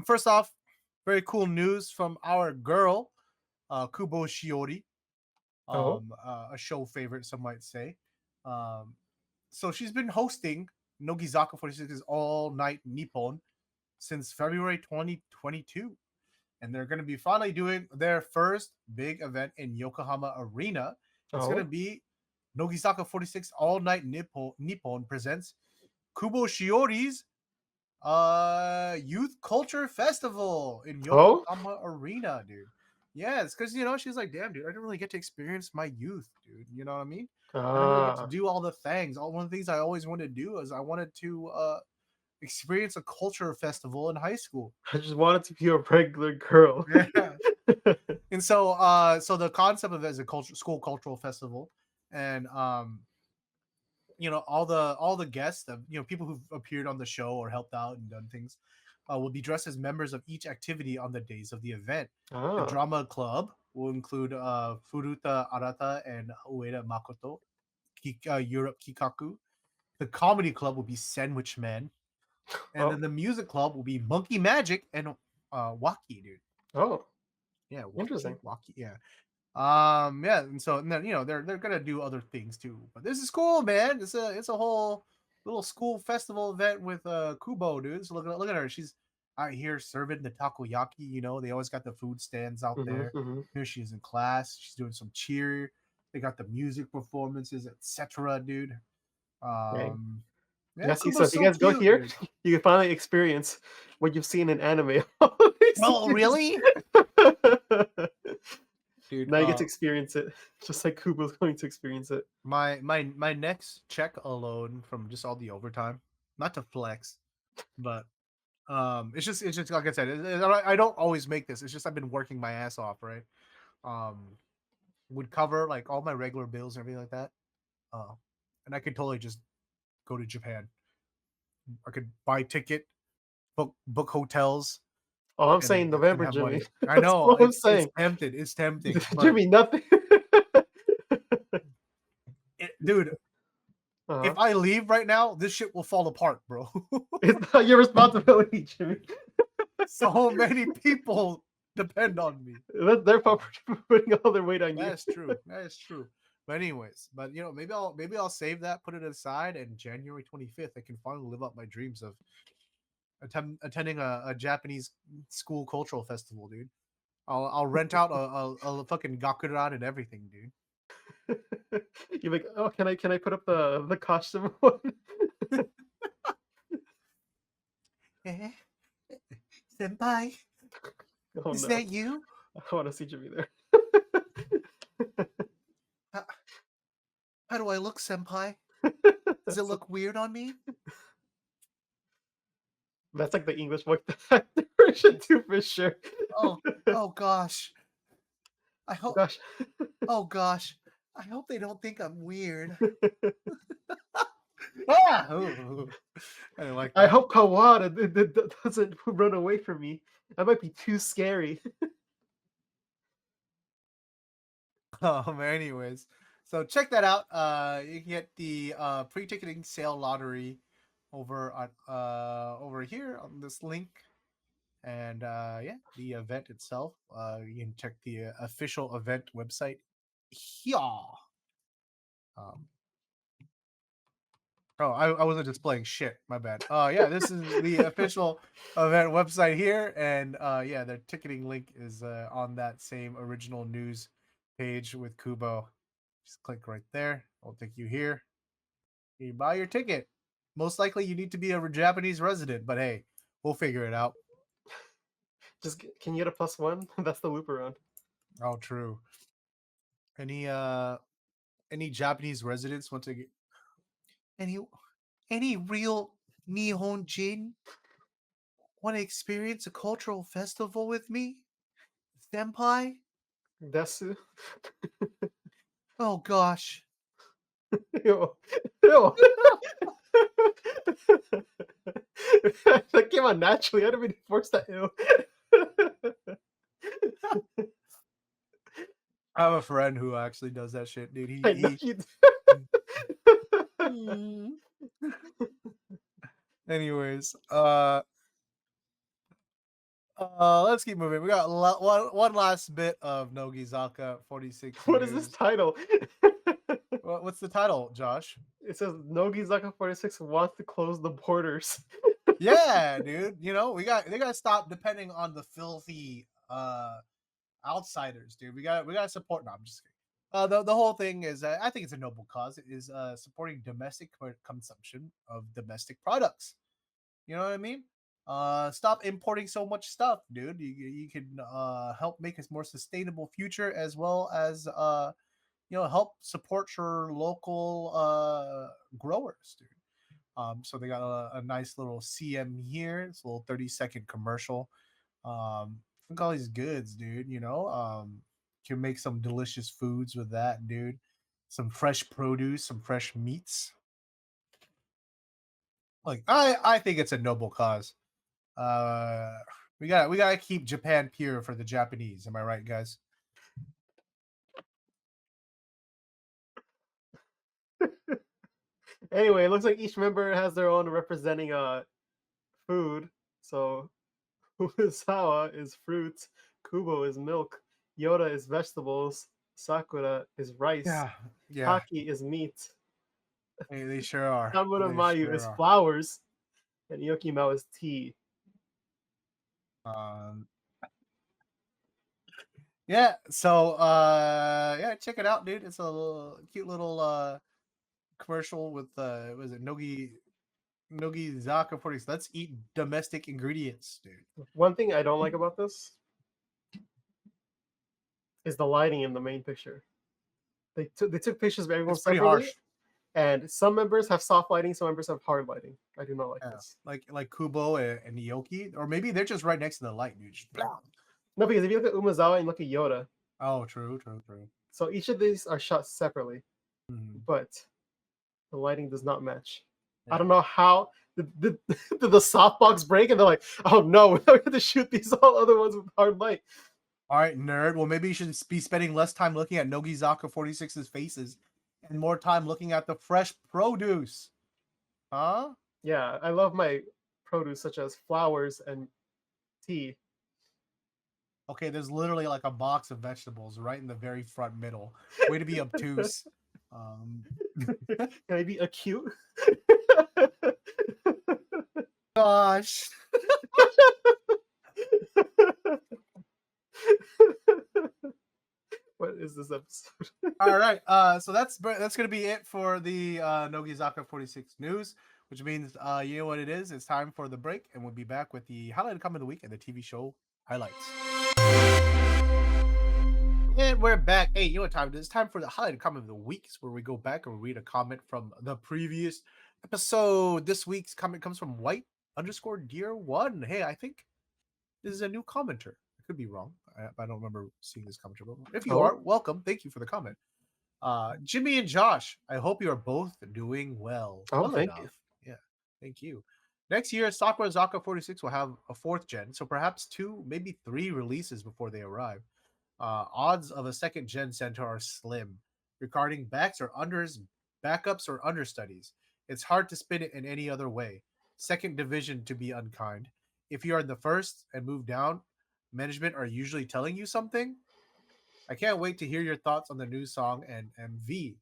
First off, very cool news from our girl, Kubo Shiori. Oh, A show favorite, some might say. Um, so she's been hosting Nogizaka 46's All Night Nippon since February 2022. And they're going to be finally doing their first big event in Yokohama Arena. It's going to oh, be Nogizaka 46 All Night Nippon presents Kubo Shiori's Youth Culture Festival in oh. Yokohama Arena, dude. Yeah, it's because she's like, damn, dude, I didn't really get to experience my youth, dude. You know what I mean? I didn't really get to Ah, do all the things. One of the things I always wanted to do is I wanted to experience a culture festival in high school. I just wanted to be a regular girl. Yeah. And so the concept of it is a school cultural festival, and all the guests of people who've appeared on the show or helped out and done things will be dressed as members of each activity on the days of the event. The Ah, drama club will include Furuta Arata and Ueda Makoto, Europe Kikaku. The comedy club will be Sandwich Man, and oh, then the music club will be Monkey Magic and Waki, dude. oh. Yeah, Waki, Interesting. Waki, yeah. Yeah, and then they're gonna do other things too. But this is cool, man. It's a whole little school festival event with Kubo, dude. So look at her. She's out here serving the takoyaki. They always got the food stands out Mm-hmm, there. mm-hmm. Here she is in class. She's doing some cheer. They got the music performances, etc., dude. Dang. Um, Yeah, yeah, see, so Kubo's if you so guys go cute, here, dude. you can finally experience what you've seen in anime. Oh, really, dude? Now you get to experience it, just like Kubo's going to experience it. My next check alone from just all the overtime, not to flex, but it's just like I said, I don't always make this. It's just I've been working my ass off, right? Would cover like all my regular bills and everything like that. Uh, and I could totally just go to Japan. I could buy ticket, book hotels, Oh, I'm and saying November, have Jimmy. money. I That's know what I'm it's saying. tempted. It's tempting, but Jimmy, nothing. dude, if Uh-huh. I leave right now, this shit will fall apart, bro. It's not your responsibility, Jimmy. So many people depend on me. That's their fault for putting all their weight on you. That's true. That is true. But anyways, but maybe I'll save that, put it aside, and January 25th, I can finally live up my dreams of attending a Japanese school cultural festival, dude. I'll rent out a fucking gakuran and everything, dude. You're like, oh, can I put up the costume one? Senpai, Oh is no, that you? I want to see Jimmy there. How do I look, senpai? Does it look weird on me? That's like the English voice version too, for sure. Oh gosh. I hope. Gosh. Oh gosh. I hope they don't think I'm weird. Ah! Ooh. I didn't like that. I hope Kawada doesn't run away from me. That might be too scary. Anyways, so check that out. You can get the pre-ticketing sale lottery over on over here on this link, and yeah, the event itself. You can check the official event website here. Um, Oh, I wasn't displaying shit. My bad. Yeah, this is the official event website here, and yeah, the ticketing link is on that same original news page with Kubo. Just click right there. I'll take you here. You buy your ticket. Most likely, you need to be a Japanese resident, but hey, we'll figure it out. Just can you get a +1? That's the loop around. Oh, true. Any Japanese residents want to get any real Nihonjin want to experience a cultural festival with me? Senpai? Desu. Oh gosh. Ew. Ew. That came out naturally. I didn't mean to force that. Ew. I have a friend who actually does that shit, dude. I know you Anyways, let's keep moving. We got one last bit of Nogizaka 46 What is this news. title? What's the title, Josh? It says Nogizaka 46 wants to close the borders. Yeah, dude. You know, they gotta stop depending on the filthy outsiders, dude. We gotta support. No, I'm just kidding. The whole thing is, I think it's a noble cause. It is supporting domestic consumption of domestic products. You know what I mean? Stop importing so much stuff, dude. You can help make a more sustainable future, as well as help support your local growers, dude. So they got a nice little CM here. It's a little 30-second commercial. Look at all these goods, dude. Can make some delicious foods with that, dude. Some fresh produce, some fresh meats. Like I think it's a noble cause. We gotta keep Japan pure for the Japanese. Am I right, guys? Anyway, it looks like each member has their own representing food. So Uesawa is fruits, Kubo is milk, Yoda is vegetables, Sakura is rice, Yeah. Taki is meat, They sure are. Samura They Mayu sure is are. flowers, and Yokimao is tea. Um, yeah. So yeah, check it out, dude. It's a cute little commercial with was it Nogizaka 40. Let's eat domestic ingredients, dude. One thing I don't like about this is the lighting in the main picture. They took pictures of everyone It's pretty separately, harsh. and some members have soft lighting, some members have hard lighting. I do not like this. Like Kubo and Yoki, or maybe they're just right next to the light, dude. No, because if you look at Umezawa and look at Yoda, Oh, true. so each of these are shot separately, Mhm. but the lighting does not match. I don't know how did the softbox break, and they're like, "Oh no, we're going to shoot these all other ones with hard light." All right, nerd. Well, maybe you should be spending less time looking at Nogizaka 46's faces and more time looking at the fresh produce. Huh? Yeah, I love my produce such as flowers and tea. Okay, there's literally like a box of vegetables right in the very front middle. Way to be obtuse. Um, Can I be acute? gosh. What is this episode? All right. So that's gonna be it for the Nogizaka 46 news, which means you know what it is. It's time for the break, and we'll be back with the highlighted comment of the week and the TV show highlights. And we're back. Hey, you know what time it is? It's time for the highlighted comment of the week, where we go back and read a comment from the previous episode. This week's comment comes from White_Deer1. Hey, I think this is a new commenter. I could be wrong. I don't remember seeing this commenter before. If you are, welcome. Thank you for the comment. Jimmy and Josh, I hope you are both doing well. Oh, thank you. Yeah, thank you. Next year, Sakurazaka 46 will have a 4th gen, so perhaps 2, maybe 3 releases before they arrive. Odds of a 2nd gen center are slim. Regarding backs or unders, backups or understudies, it's hard to spin it in any other way. 2nd division, to be unkind. If you are in the 1st and move down, management are usually telling you something. I can't wait to hear your thoughts on the new song and V.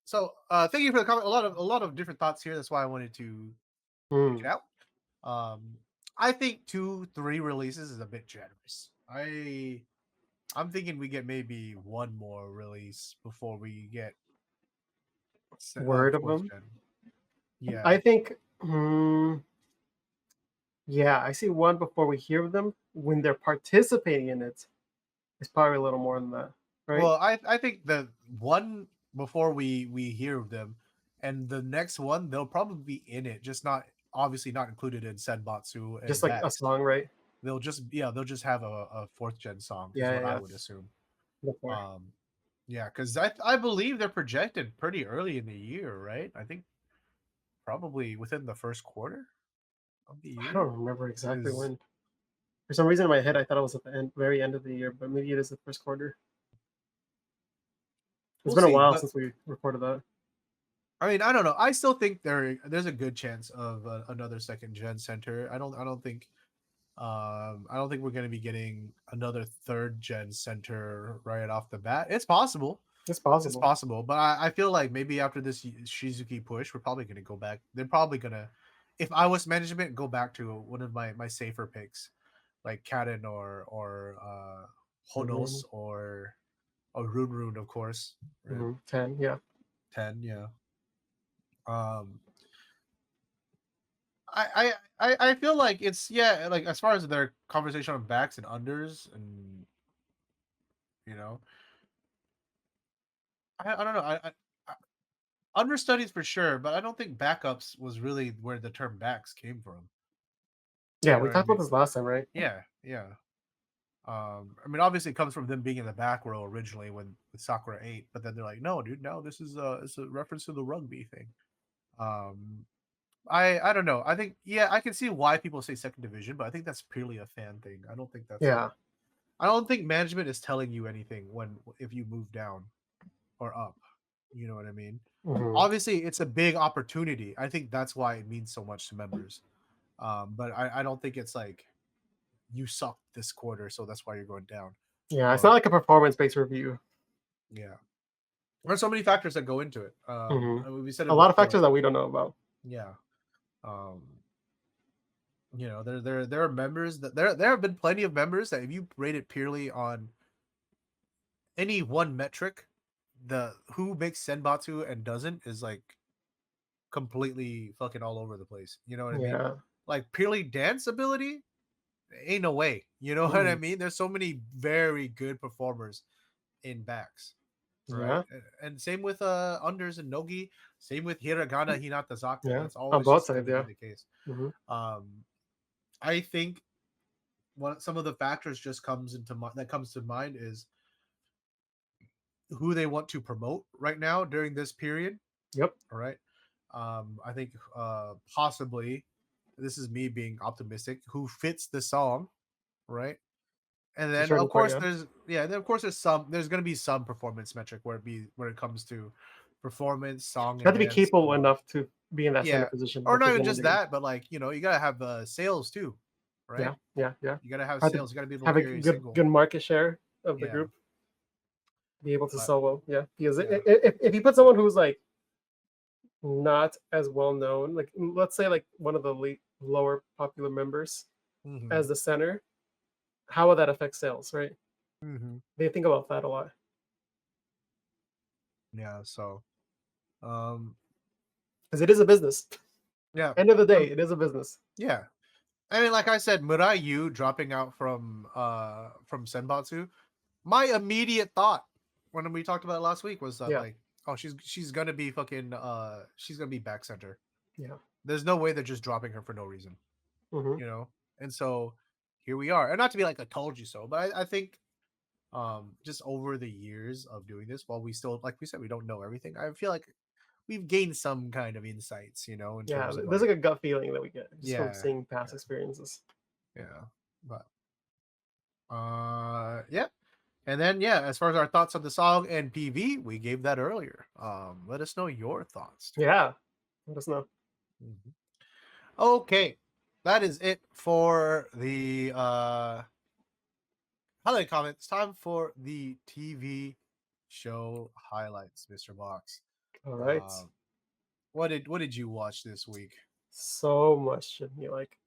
So thank you for the comment. A lot of different thoughts here. That's why I wanted to check it out. I think 2-3 releases is a bit generous. I'm thinking we get maybe 1 more release before we get Word of them. Gen. Yeah, I think. Yeah, I see 1 before we hear them. When they're participating in it, it's probably a little more than that, right? Well, I think the 1 before we hear of them, and the next one they'll probably be in it, just not obviously not included in Senbatsu. Just like a song, right? They'll just have a 4th gen song. Yeah, is what yeah. I would assume. Before. Yeah, because I believe they're projected pretty early in the year, right? I think probably within the 1st quarter of the year. I don't remember exactly when. For some reason in my head, I thought it was at the very end of the year, but maybe it is the 1st quarter. It's been a while since we recorded that. I mean, I don't know. I still think there's a good chance of another 2nd gen center. I don't think we're going to be getting another 3rd gen center right off the bat. It's possible. It's possible. It's possible, but I feel like maybe after this Shizuki push, we're probably going to go back. They're probably going to, if I was management, go back to one of my safer picks, like Kaden or Honos or Rune, of course. Right? 10, yeah. 10, yeah. I feel like it's like as far as their conversation on backs and unders and I don't know. I understudies for sure, but I don't think backups was really where the term backs came from. Yeah, we talked about this last time, right? Yeah. I mean, obviously, it comes from them being in the back row originally with Sakura 8, but then they're like, no, dude, no, this is it's a reference to the rugby thing. I don't know. I think I can see why people say 2nd division, but I think that's purely a fan thing. I don't think that's I don't think management is telling you anything if you move down or up. You know what I mean? Obviously, it's a big opportunity. I think that's why it means so much to members. But I don't think it's like you sucked this quarter, so that's why you're going down. Yeah, it's not like a performance-based review. Yeah, there's so many factors that go into it. We said a lot of factors that we don't know about. Yeah. There are members that there have been plenty of members that if you rate it purely on any one metric, the who makes Senbatsu and doesn't is like completely fucking all over the place. You know what I mean? Like purely dance ability, ain't no way. You know what I mean? There's so many very good performers in backs. Right. And same with unders and Nogi, same with Hiragana Hinatazaka. That's always on both sides, the case. I think some of the factors just comes to mind is who they want to promote right now during this period. Yep. All right. I think possibly this is me being optimistic, who fits the song, right? And The then Shiori of part, course yeah. then of course there's gonna be some performance metric where it comes to performance, song You and have to be dance. capable enough to be in that center Yeah, position, or not even just representative. that, but like you gotta have sales too, right? Yeah, yeah, yeah. You gotta have Have to sales. You gotta be able have to a carry a good single. market share of the Yeah, group, be able to but sell well. Yeah, because yeah, if you put someone who's like not as well known, like let's say like one of the lower popular members hmm as the center, how would that affect sales, right? hmm They think about that a lot yeah. So um, because it is a business. yeah, End of the day, um, it is a business. yeah. I mean, like I said, Mirai Yu dropping out from Senbatsu. My immediate thought when we talked about it last week was that Yeah, like, oh, she's gonna be fucking she's gonna be back center. yeah. There's no way they're just dropping her for no reason, Hmm. you know. And so here we are, and not to be like I told you so, but I think just over the years of doing this, while we still like we said we don't know everything, I feel like we've gained some kind of insights, in Yeah, terms of there's like like a gut feeling that we get just from yeah, seeing past yeah, experiences. yeah, but yeah. And then yeah, as far as our thoughts on the song and PV, we gave that earlier. Let us know your thoughts too. Yeah, let us know. Mhm. Okay, that is it for the highlight comments. Time for the TV show highlights, Mr. Box. All right. Uh, what did you watch this week? So much shit. Me like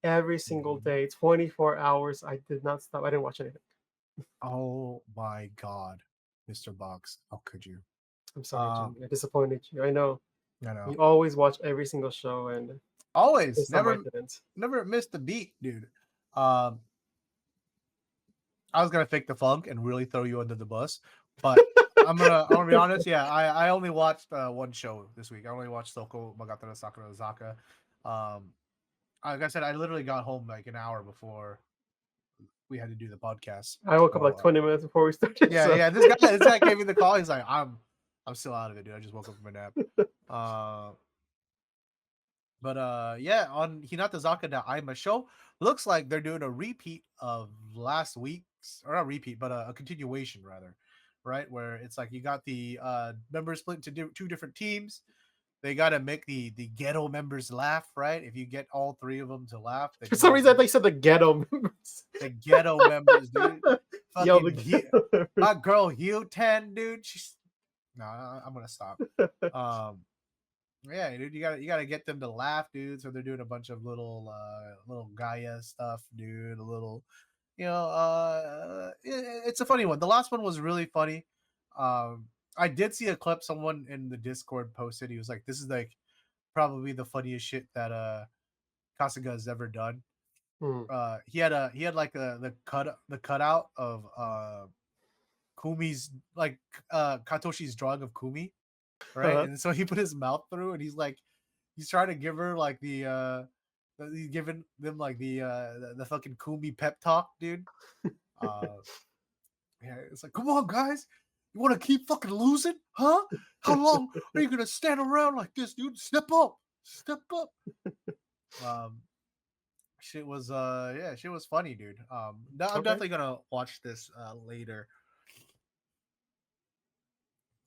every single Mhm. day, 24 hours. I did not stop. I didn't watch anything. Oh my God, Mr. Box, how could you? I'm sorry, Um, Jim. I disappointed you. I know I know. you always watch every single show, and Always, this time I never, didn't. never missed a beat, dude. Um, I was gonna fake the funk and really throw you under the bus, but I'm gonna be honest. Yeah, I only watched one show this week. I only watched Soko Magatara Sakurazaka. Um, like I said, I literally got home like an hour before we had to do the podcast. I woke up So like 20 minutes before we started. yeah, So yeah. This guy gave me the call. He's like, I'm still out of it, dude. I just woke up from a nap. Uh, but yeah, on Hinatazaka da Aima show, looks like they're doing a repeat of last week's, or not repeat, but a continuation rather, right? Where it's like you got the members split into two different teams. They got to make the ghetto members laugh, right? If you get all three of them to laugh, then for some reason, I thought you you said the ghetto members. the ghetto members, dude. Yo, the Fucking ghetto members. my girl Hugh 10, dude. She's no, I'm gonna stop. Um, yeah, dude, you gotta get them to laugh, dude. So they're doing a bunch of little Gaia stuff, dude. A little, it's a funny one. The last one was really funny. I did see a clip someone in the Discord posted. He was like, "This is like probably the funniest shit that Kasuga has ever done." Hmm. He had like the cutout of Kumi's like Katoshi's drawing of Kumi, right? Uh-huh. And so he put his mouth through, and he's trying to give her like he's giving them like the fucking Kumi pep talk, dude. Uh, yeah, it's like, come on, guys, you want to keep fucking losing, huh? How long are you gonna stand around like this, dude? Step up, step up. Um, shit was funny, dude. I'm Okay. definitely gonna watch this later.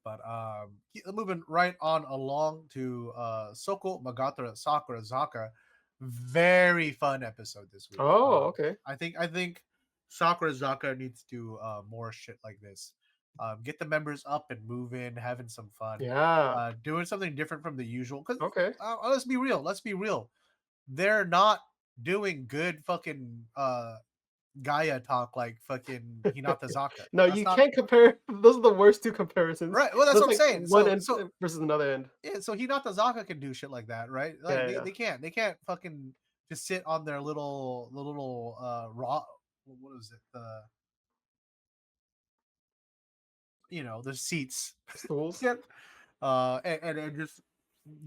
But moving right on along to Soko Magatara Sakurazaka, very fun episode this week. Oh, okay. I think Sakurazaka needs to do more shit like this. Get the members up and moving, having some fun, Yeah. doing something different from the usual. Because Okay. let's be real, they're not doing good fucking Gaia talk like fucking Hinatazaka. No, That's you not can't compare. Those are the worst two comparisons. right. Well, that's That's what I'm like saying. one So end so versus another end. yeah, so Hinatazaka can do shit like that, right? Like Yeah, they, yeah. they can't they can't fucking just sit on their little raw what is it the seats. Stools. Yep. And just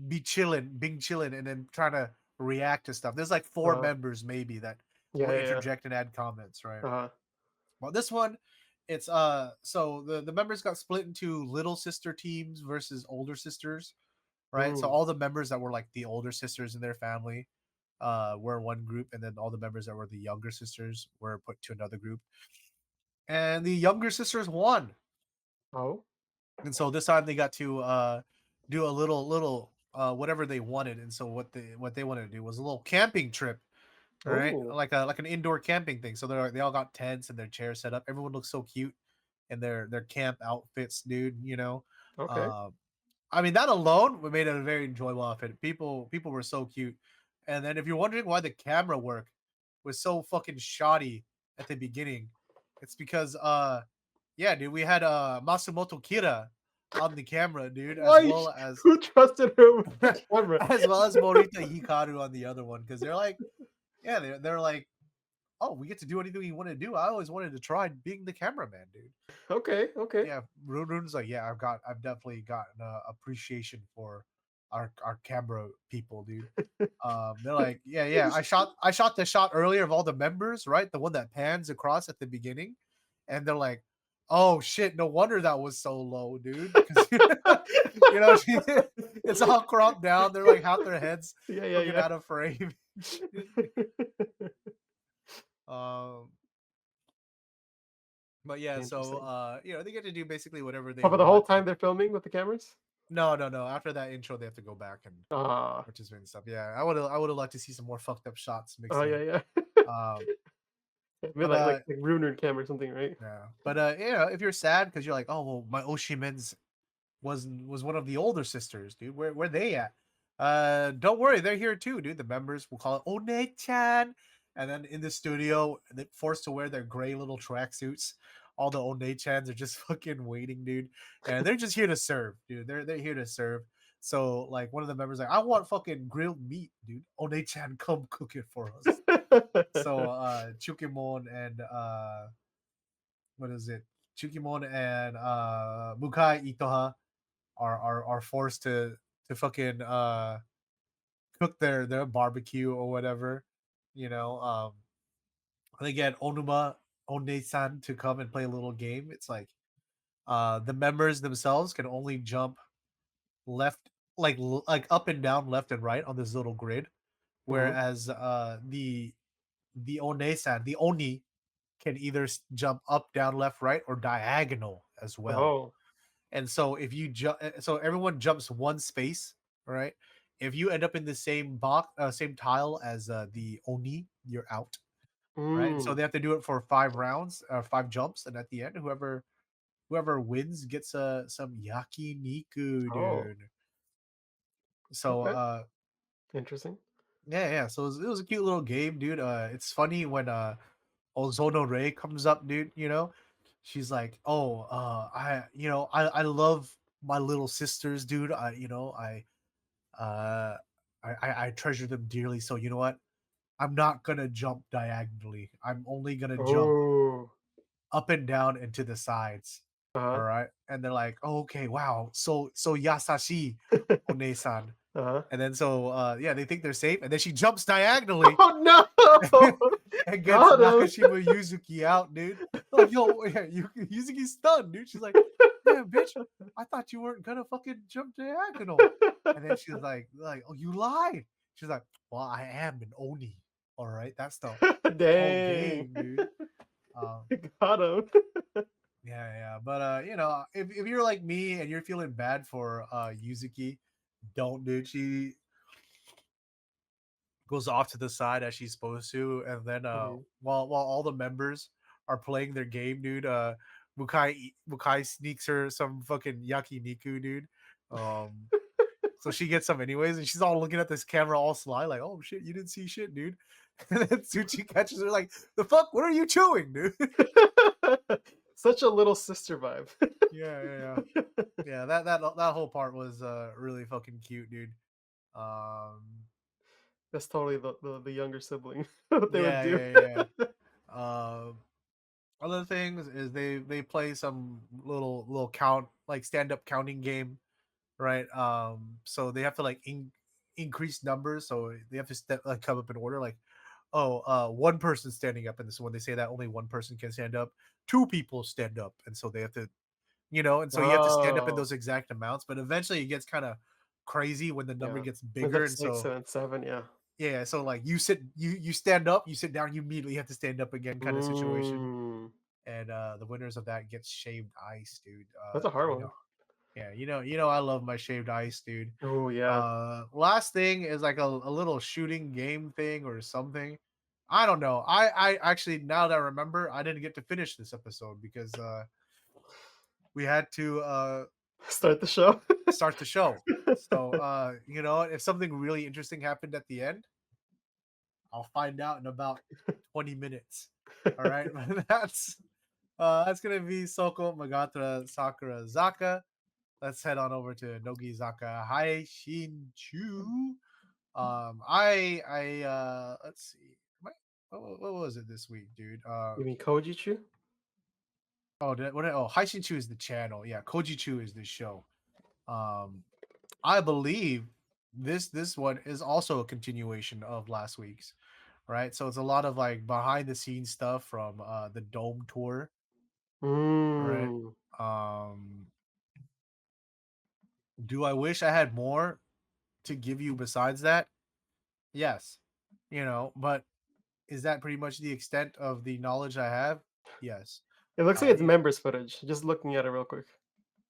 being chilling and then trying to react to stuff. There's like four Uh, members maybe that yeah, will yeah, yeah. interject and add comments, right? Uh, Well, this one, it's so the members got split into little sister teams versus older sisters, right? So Mm. all the members that were like the older sisters in their family were one group, and then all the members that were the younger sisters were put to another group. And the younger sisters won. Oh. And so this time they got to do a little whatever they wanted. And so what they wanted to do was a little camping trip, all right? Oh. Like an indoor camping thing. So they all got tents and their chairs set up. Everyone looks so cute in their camp outfits, dude, you know. Okay. Uh, I mean, that alone made it a very enjoyable outfit. People were so cute. And then if you're wondering why the camera work was so fucking shoddy at the beginning, it's because yeah, dude, we had Masumoto Kira on the camera, dude, as Why? well as Who trusted her with the camera? as well as Morita Hikaru on the other one, because they're like, yeah, they're like, oh, we get to do anything we want to do. I always wanted to try being the cameraman, dude. Okay. Okay. Yeah, Rune's like, yeah, I've definitely gotten appreciation for our camera people, dude. They're like, yeah, I shot the shot earlier of all the members, right? The one that pans across at the beginning, and they're like, oh shit, no wonder that was so low, dude, because you know it's all cropped down. They're like half their heads Yeah. Yeah. looking Yeah. out of frame. um, but yeah, so Interesting. they get to do basically whatever they Oh, for the whole want. time they're filming with the cameras? No. After that intro, they have to go back and Ah. participate and stuff. Yeah, I would have liked to see some more fucked up shots mixed Oh, in. yeah, yeah. Um, Maybe but like Runer camera or something, right? yeah, but if you're sad because you're like, oh well, my Oshimen's was one of the older sisters, dude. Where they at? Don't worry, they're here too, dude. The members will call it One-chan, and then in the studio, they're forced to wear their gray little tracksuits. All the One-chans are just fucking waiting, dude, and they're just here to serve, dude. They're here to serve. So like one of the members like, I want fucking grilled meat, dude. One-chan, come cook it for us. So Chukimon and what is it? Chukimon and Mukai Itoha are forced to fucking cook their barbecue or whatever, you know. They get Onuma One-san to come and play a little game. It's like the members themselves can only jump left, like up and down, left and right on this little grid, Mhm. whereas the One-san, the Oni, can either jump up, down, left, right, or diagonal as well. Oh. And so if you jump, so everyone jumps one space, right? If you end up in the same box, same tile as the Oni, you're out, right? And so Mm. they have to do it for 5 rounds, 5 jumps, and at the end, whoever wins gets some yakiniku, Oh. dude. So Okay. Interesting. yeah. So it was a cute little game, dude. It's funny when Ozono Ray comes up, dude, she's like, "Oh, I love my little sisters, dude. Uh I treasure them dearly. So you know what? I'm not gonna jump diagonally. I'm only gonna jump Oh. up and down and to the sides. All Uh-huh. right." And they're like, oh, "Okay, wow, so yasashi, One-san." Uh-huh. And then so yeah, they think they're safe, and then she jumps diagonally Oh no! and gets Got him. Nakashima Yuzuki out, dude. Like, yo, yeah, Yuzuki's stunned, dude. She's like, "Damn, bitch, I thought you weren't gonna fucking jump diagonal." And then she's like, "Oh, you lied." She's like, "Well, I am an Oni. All right, that's the whole Dang. game, dude." Um, Got him. yeah. But if you're like me and you're feeling bad for Yuzuki, don't, dude. She goes off to the side as she's supposed to, and then Mhm. while all the members are playing their game, dude, Mukai sneaks her some fucking yakiniku, dude. Um, so she gets some anyways, and she's all looking at this camera all sly, like, "Oh shit, you didn't see shit, dude." And then Tsuchi catches her like, "The fuck? What are you chewing, dude?" Such a little sister vibe. Yeah. That whole part was really fucking cute, dude. Um, That's totally the younger sibling. What they would yeah, do. yeah, yeah. Um, Other things is they play some little count, like stand up counting game, right? So they have to like increase numbers, so they have to come up in order. Like, oh, one person standing up, and so when they say that only one person can stand up, two people stand up, and so they have to, and so you have to stand up in Oh. those exact amounts. But eventually, it gets kind of crazy when the number Yeah. gets It's bigger, like and 6 so and 7, yeah. yeah, so like you stand up, you sit down, you immediately have to stand up again, kind of situation. Mm, And the winners of that gets shaved ice, dude. that's a hard one. Yeah, I love my shaved ice, dude. Oh, yeah. Last thing is like a little shooting game thing or something. I don't know. I actually, now that I remember, I didn't get to finish this episode because we had to Start the show. start the show. So if something really interesting happened at the end, I'll find out in about 20 minutes. All right. That's gonna be Soko Magatra Sakurazaka. Let's head on over to Nogizaka Haishinchu. Let's see. What was it this week, dude? You mean Kojichu? Haishinchu is the channel. Yeah, Kojichu is the show. I believe this one is also a continuation of last week's, right? So it's a lot of like behind the scenes stuff from the Dome tour, right? Mm. Do I wish I had more to give you besides that? Yes. But is that pretty much the extent of the knowledge I have? Yes. It looks like it's Yeah, members footage. Just looking at it real quick.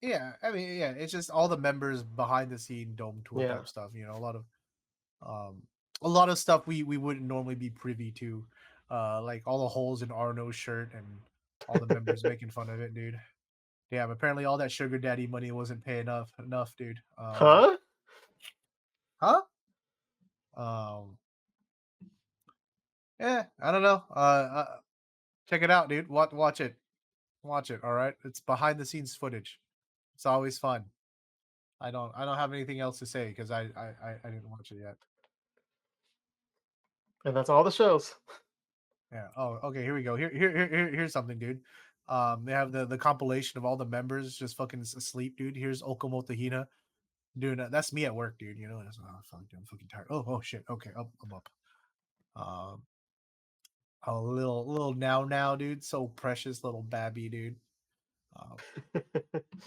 yeah. I mean, yeah, it's just all the members behind the scene Dome tour Yeah. type stuff. A lot of stuff we wouldn't normally be privy to, like all the holes in Arno's shirt and all the members making fun of it, dude. Yeah, apparently all that sugar daddy money wasn't paying enough, dude. Huh? Huh? Um, yeah, I don't know. Check it out, dude. Watch it. Watch it. All right. It's behind the scenes footage. It's always fun. I don't have anything else to say because I didn't watch it yet. And that's all the shows. Yeah. Oh, okay. Here we go. Here's something, dude. They have the compilation of all the members just fucking asleep, dude. Here's Okamoto Hina doing that. That's me at work, dude. Fuck, I'm fucking tired. Oh shit. Okay, I'm up. Um, a little now, dude. So precious, little babby, dude.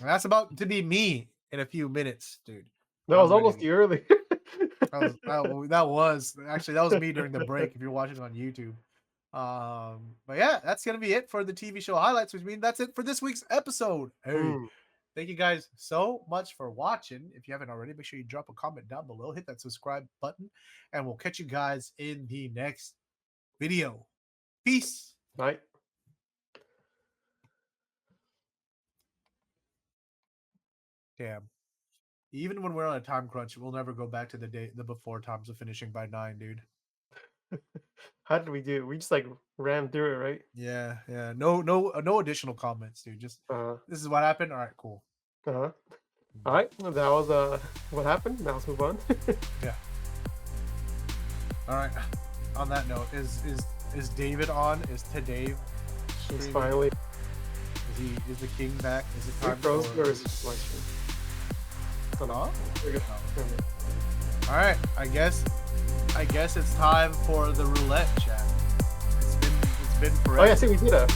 That's about to be me in a few minutes, dude. That was I'm ready almost you early. that was actually that was me during the break. If you're watching on YouTube, but yeah, that's gonna be it for the TV show highlights, which means that's it for this week's episode. Hey, Mm. thank you guys so much for watching. If you haven't already, make sure you drop a comment down below, hit that subscribe button, and we'll catch you guys in the next video. Peace. Right. Damn. Even when we're on a time crunch, we'll never go back to the before times of finishing by 9, dude. How did we do? We just like ran through it, right? Yeah. No additional comments, dude. Just this is what happened. All right, cool. All right, that was what happened. Now let's move on. Yeah. All right. On that note, is David on? Is Dave? He's finally. Is the king back? Is it time froze for? or is it my stream? No? There we go. All right. I guess it's time for the roulette chat. It's been forever. Oh yeah, see we did yeah.